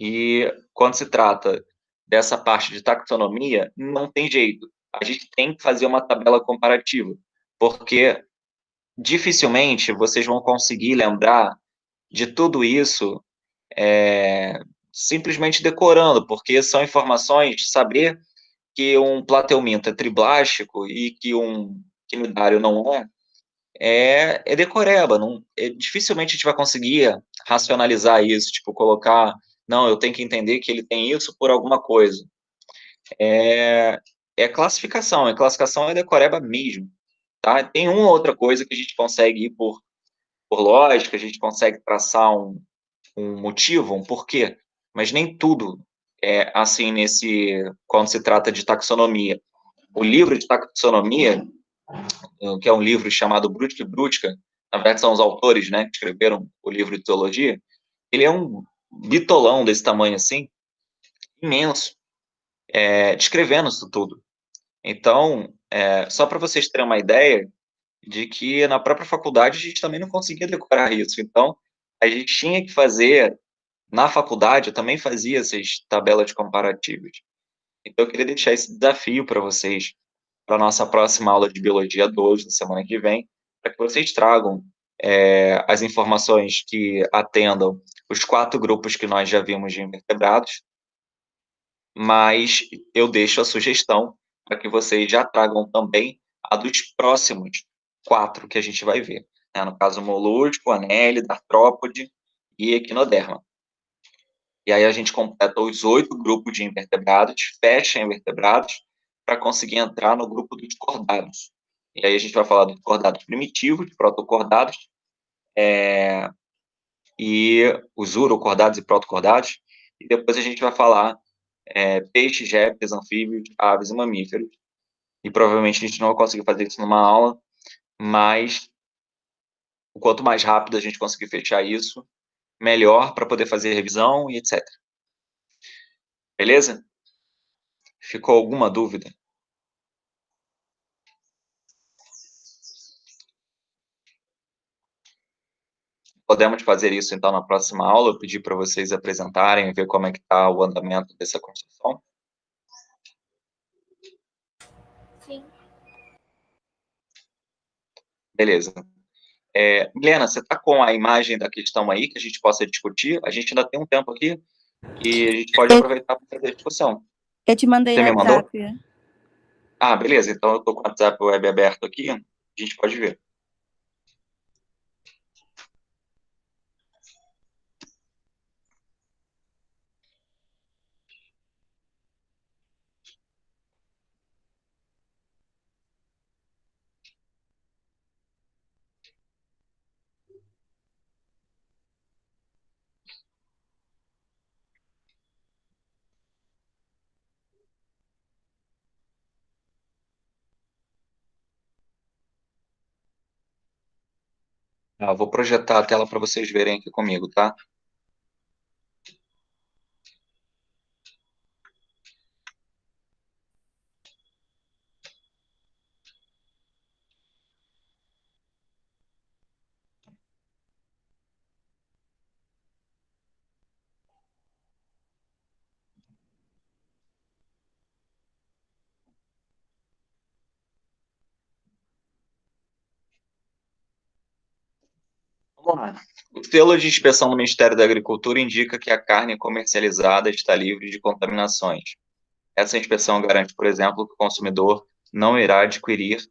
E quando se trata dessa parte de taxonomia, não tem jeito. A gente tem que fazer uma tabela comparativa, porque dificilmente vocês vão conseguir lembrar de tudo isso simplesmente decorando, porque são informações, saber que um plateuminto é triblástico e que um quinidário não é decoreba. Não, dificilmente a gente vai conseguir racionalizar isso, tipo, colocar, não, eu tenho que entender que ele tem isso por alguma coisa. Classificação é decoreba mesmo, tá? Tem uma outra coisa que a gente consegue ir por lógica, a gente consegue traçar um motivo, um porquê, mas nem tudo é assim quando se trata de taxonomia. O livro de taxonomia, que é um livro chamado Brutke e Brutka, na verdade são os autores, né, que escreveram o livro de zoologia, ele é um bitolão desse tamanho assim, imenso, descrevendo isso tudo. Então, só para vocês terem uma ideia de que na própria faculdade a gente também não conseguia decorar isso. Então, a gente tinha que fazer, na faculdade, eu também fazia essas tabelas comparativas. Então, eu queria deixar esse desafio para vocês, para a nossa próxima aula de Biologia 2, na semana que vem, para que vocês tragam as informações que atendam os 4 grupos que nós já vimos de invertebrados, mas eu deixo a sugestão para que vocês já tragam também a dos próximos 4 que a gente vai ver, né? No caso, molusco, anélide, artrópode e equinoderma. E aí a gente completa os 8 grupos de invertebrados, fecha invertebrados, para conseguir entrar no grupo dos cordados. E aí a gente vai falar dos cordados primitivos, de protocordados, e os urocordados e protocordados, e depois a gente vai falar peixes, répteis, anfíbios, aves e mamíferos. E provavelmente a gente não vai conseguir fazer isso numa aula, mas o quanto mais rápido a gente conseguir fechar isso, melhor para poder fazer revisão e etc. Beleza? Ficou alguma dúvida? Podemos fazer isso, então, na próxima aula, eu pedir para vocês apresentarem, ver como é que está o andamento dessa construção. Sim. Beleza. Milena, você está com a imagem da questão aí, que a gente possa discutir? A gente ainda tem um tempo aqui, e a gente pode aproveitar para fazer a discussão. Eu te mandei Você no me mandou? WhatsApp. Ah, beleza, então eu estou com o WhatsApp web aberto aqui, a gente pode ver. Eu vou projetar a tela para vocês verem aqui comigo, tá? Vamos lá. O selo de inspeção do Ministério da Agricultura indica que a carne comercializada está livre de contaminações. Essa inspeção garante, por exemplo, que o consumidor não irá adquirir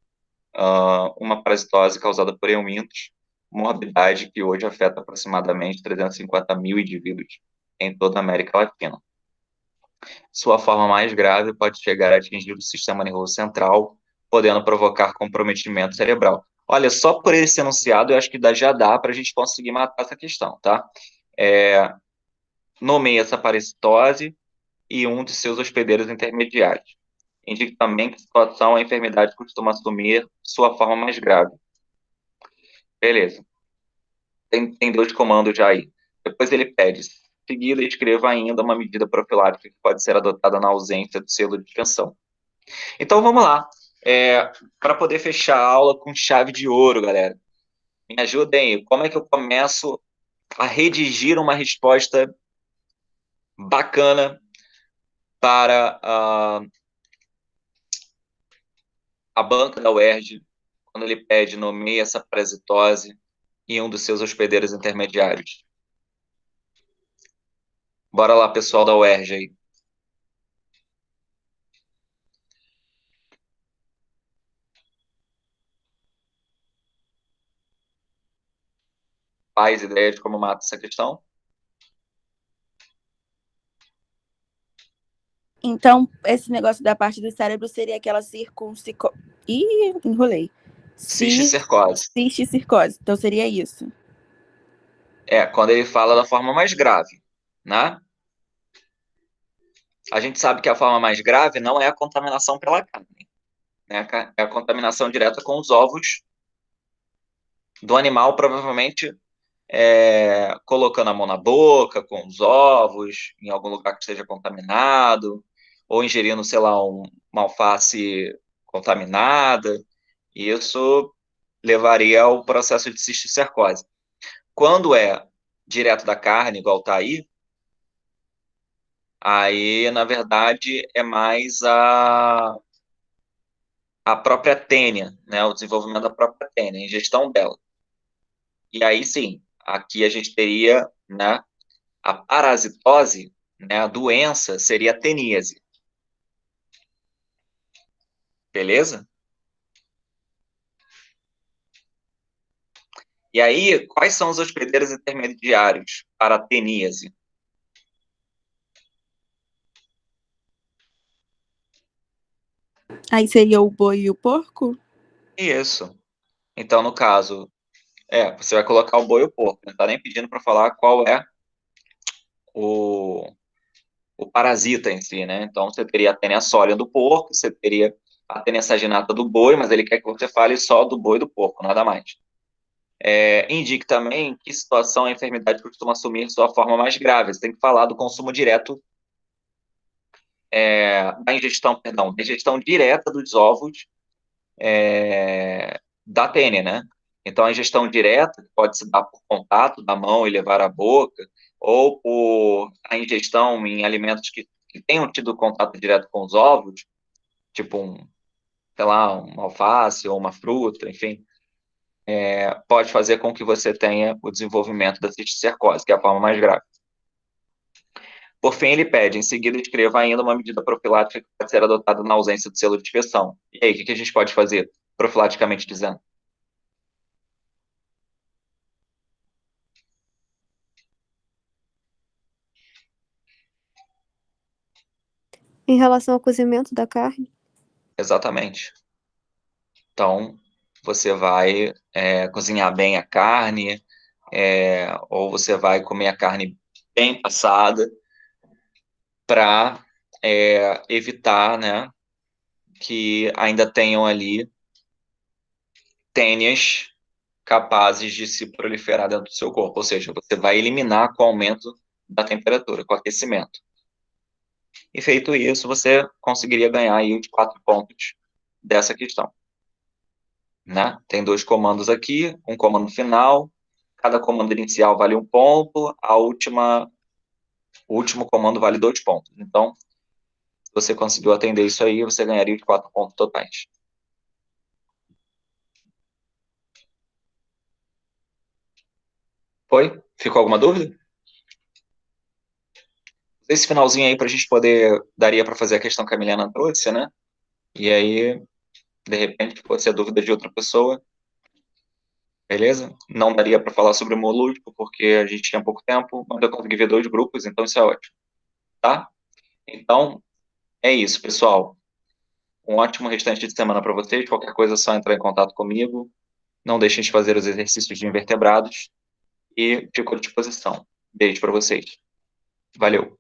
uma parasitose causada por eumintos, morbidade que hoje afeta aproximadamente 350 mil indivíduos em toda a América Latina. Sua forma mais grave pode chegar a atingir o sistema nervoso central, podendo provocar comprometimento cerebral. Olha, só por esse enunciado, eu acho que já dá para a gente conseguir matar essa questão, tá? Nomeia essa parasitose, e um de seus hospedeiros intermediários. Indique também que situação a enfermidade costuma assumir sua forma mais grave. Beleza. Tem 2 comandos já aí. Depois ele pede, seguida, escreva ainda uma medida profilática que pode ser adotada na ausência do selo de dispensação. Então, vamos lá. Para poder fechar a aula com chave de ouro, galera. Me ajudem aí. Como é que eu começo a redigir uma resposta bacana para a banca da UERJ, quando ele pede nomeie essa parasitose e um dos seus hospedeiros intermediários? Bora lá, pessoal da UERJ aí. Faz ideia de como mata essa questão? Então, esse negócio da parte do cérebro seria aquela circuncico... Ih, enrolei. Cisticercose. Cisticercose. Então, seria isso. Quando ele fala da forma mais grave, né? A gente sabe que a forma mais grave não é a contaminação pela carne, né? É a contaminação direta com os ovos do animal, provavelmente colocando a mão na boca, com os ovos, em algum lugar que esteja contaminado, ou ingerindo, sei lá, uma alface contaminada. Isso levaria ao processo de cisticercose. Quando é direto da carne, igual tá aí, na verdade, é mais a própria tênia, né? O desenvolvimento da própria tênia, a ingestão dela. E aí, sim, aqui a gente teria, né, a parasitose, né, a doença seria a teníase. Beleza? E aí, quais são os hospedeiros intermediários para a teníase? Aí seria o boi e o porco? Isso. Então, no caso, você vai colocar o boi e o porco. Não está nem pedindo para falar qual é o parasita em si, né? Então, você teria a tênia sólida do porco, você teria a tênia saginata do boi, mas ele quer que você fale só do boi e do porco, nada mais. Indique também que situação a enfermidade costuma assumir sua forma mais grave. Você tem que falar do consumo direto, da ingestão direta dos ovos da tênia, né? Então, a ingestão direta pode se dar por contato da mão e levar à boca, ou por a ingestão em alimentos que tenham tido contato direto com os ovos, tipo sei lá, uma alface ou uma fruta, enfim, pode fazer com que você tenha o desenvolvimento da cisticercose, que é a forma mais grave. Por fim, ele pede, em seguida, escreva ainda uma medida profilática que pode ser adotada na ausência do selo de inspeção. E aí, o que a gente pode fazer, profilaticamente dizendo? Em relação ao cozimento da carne? Exatamente. Então, você vai cozinhar bem a carne, ou você vai comer a carne bem passada para evitar, né, que ainda tenham ali tênias capazes de se proliferar dentro do seu corpo. Ou seja, você vai eliminar com o aumento da temperatura, com o aquecimento. E feito isso, você conseguiria ganhar aí os 4 pontos dessa questão. Né? Tem 2 comandos aqui, um comando final, cada comando inicial vale 1 ponto, o último comando vale 2 pontos. Então, se você conseguiu atender isso aí, você ganharia os 4 pontos totais. Foi? Ficou alguma dúvida? Esse finalzinho aí, para a gente poder, daria para fazer a questão que a Milena trouxe, né? E aí, de repente, fosse a dúvida de outra pessoa, beleza? Não daria para falar sobre o molusco, porque a gente tinha pouco tempo, mas eu consegui ver 2 grupos, então isso é ótimo, tá? Então, é isso, pessoal. Um ótimo restante de semana para vocês. Qualquer coisa é só entrar em contato comigo. Não deixem de fazer os exercícios de invertebrados e fico à disposição. Beijo para vocês. Valeu.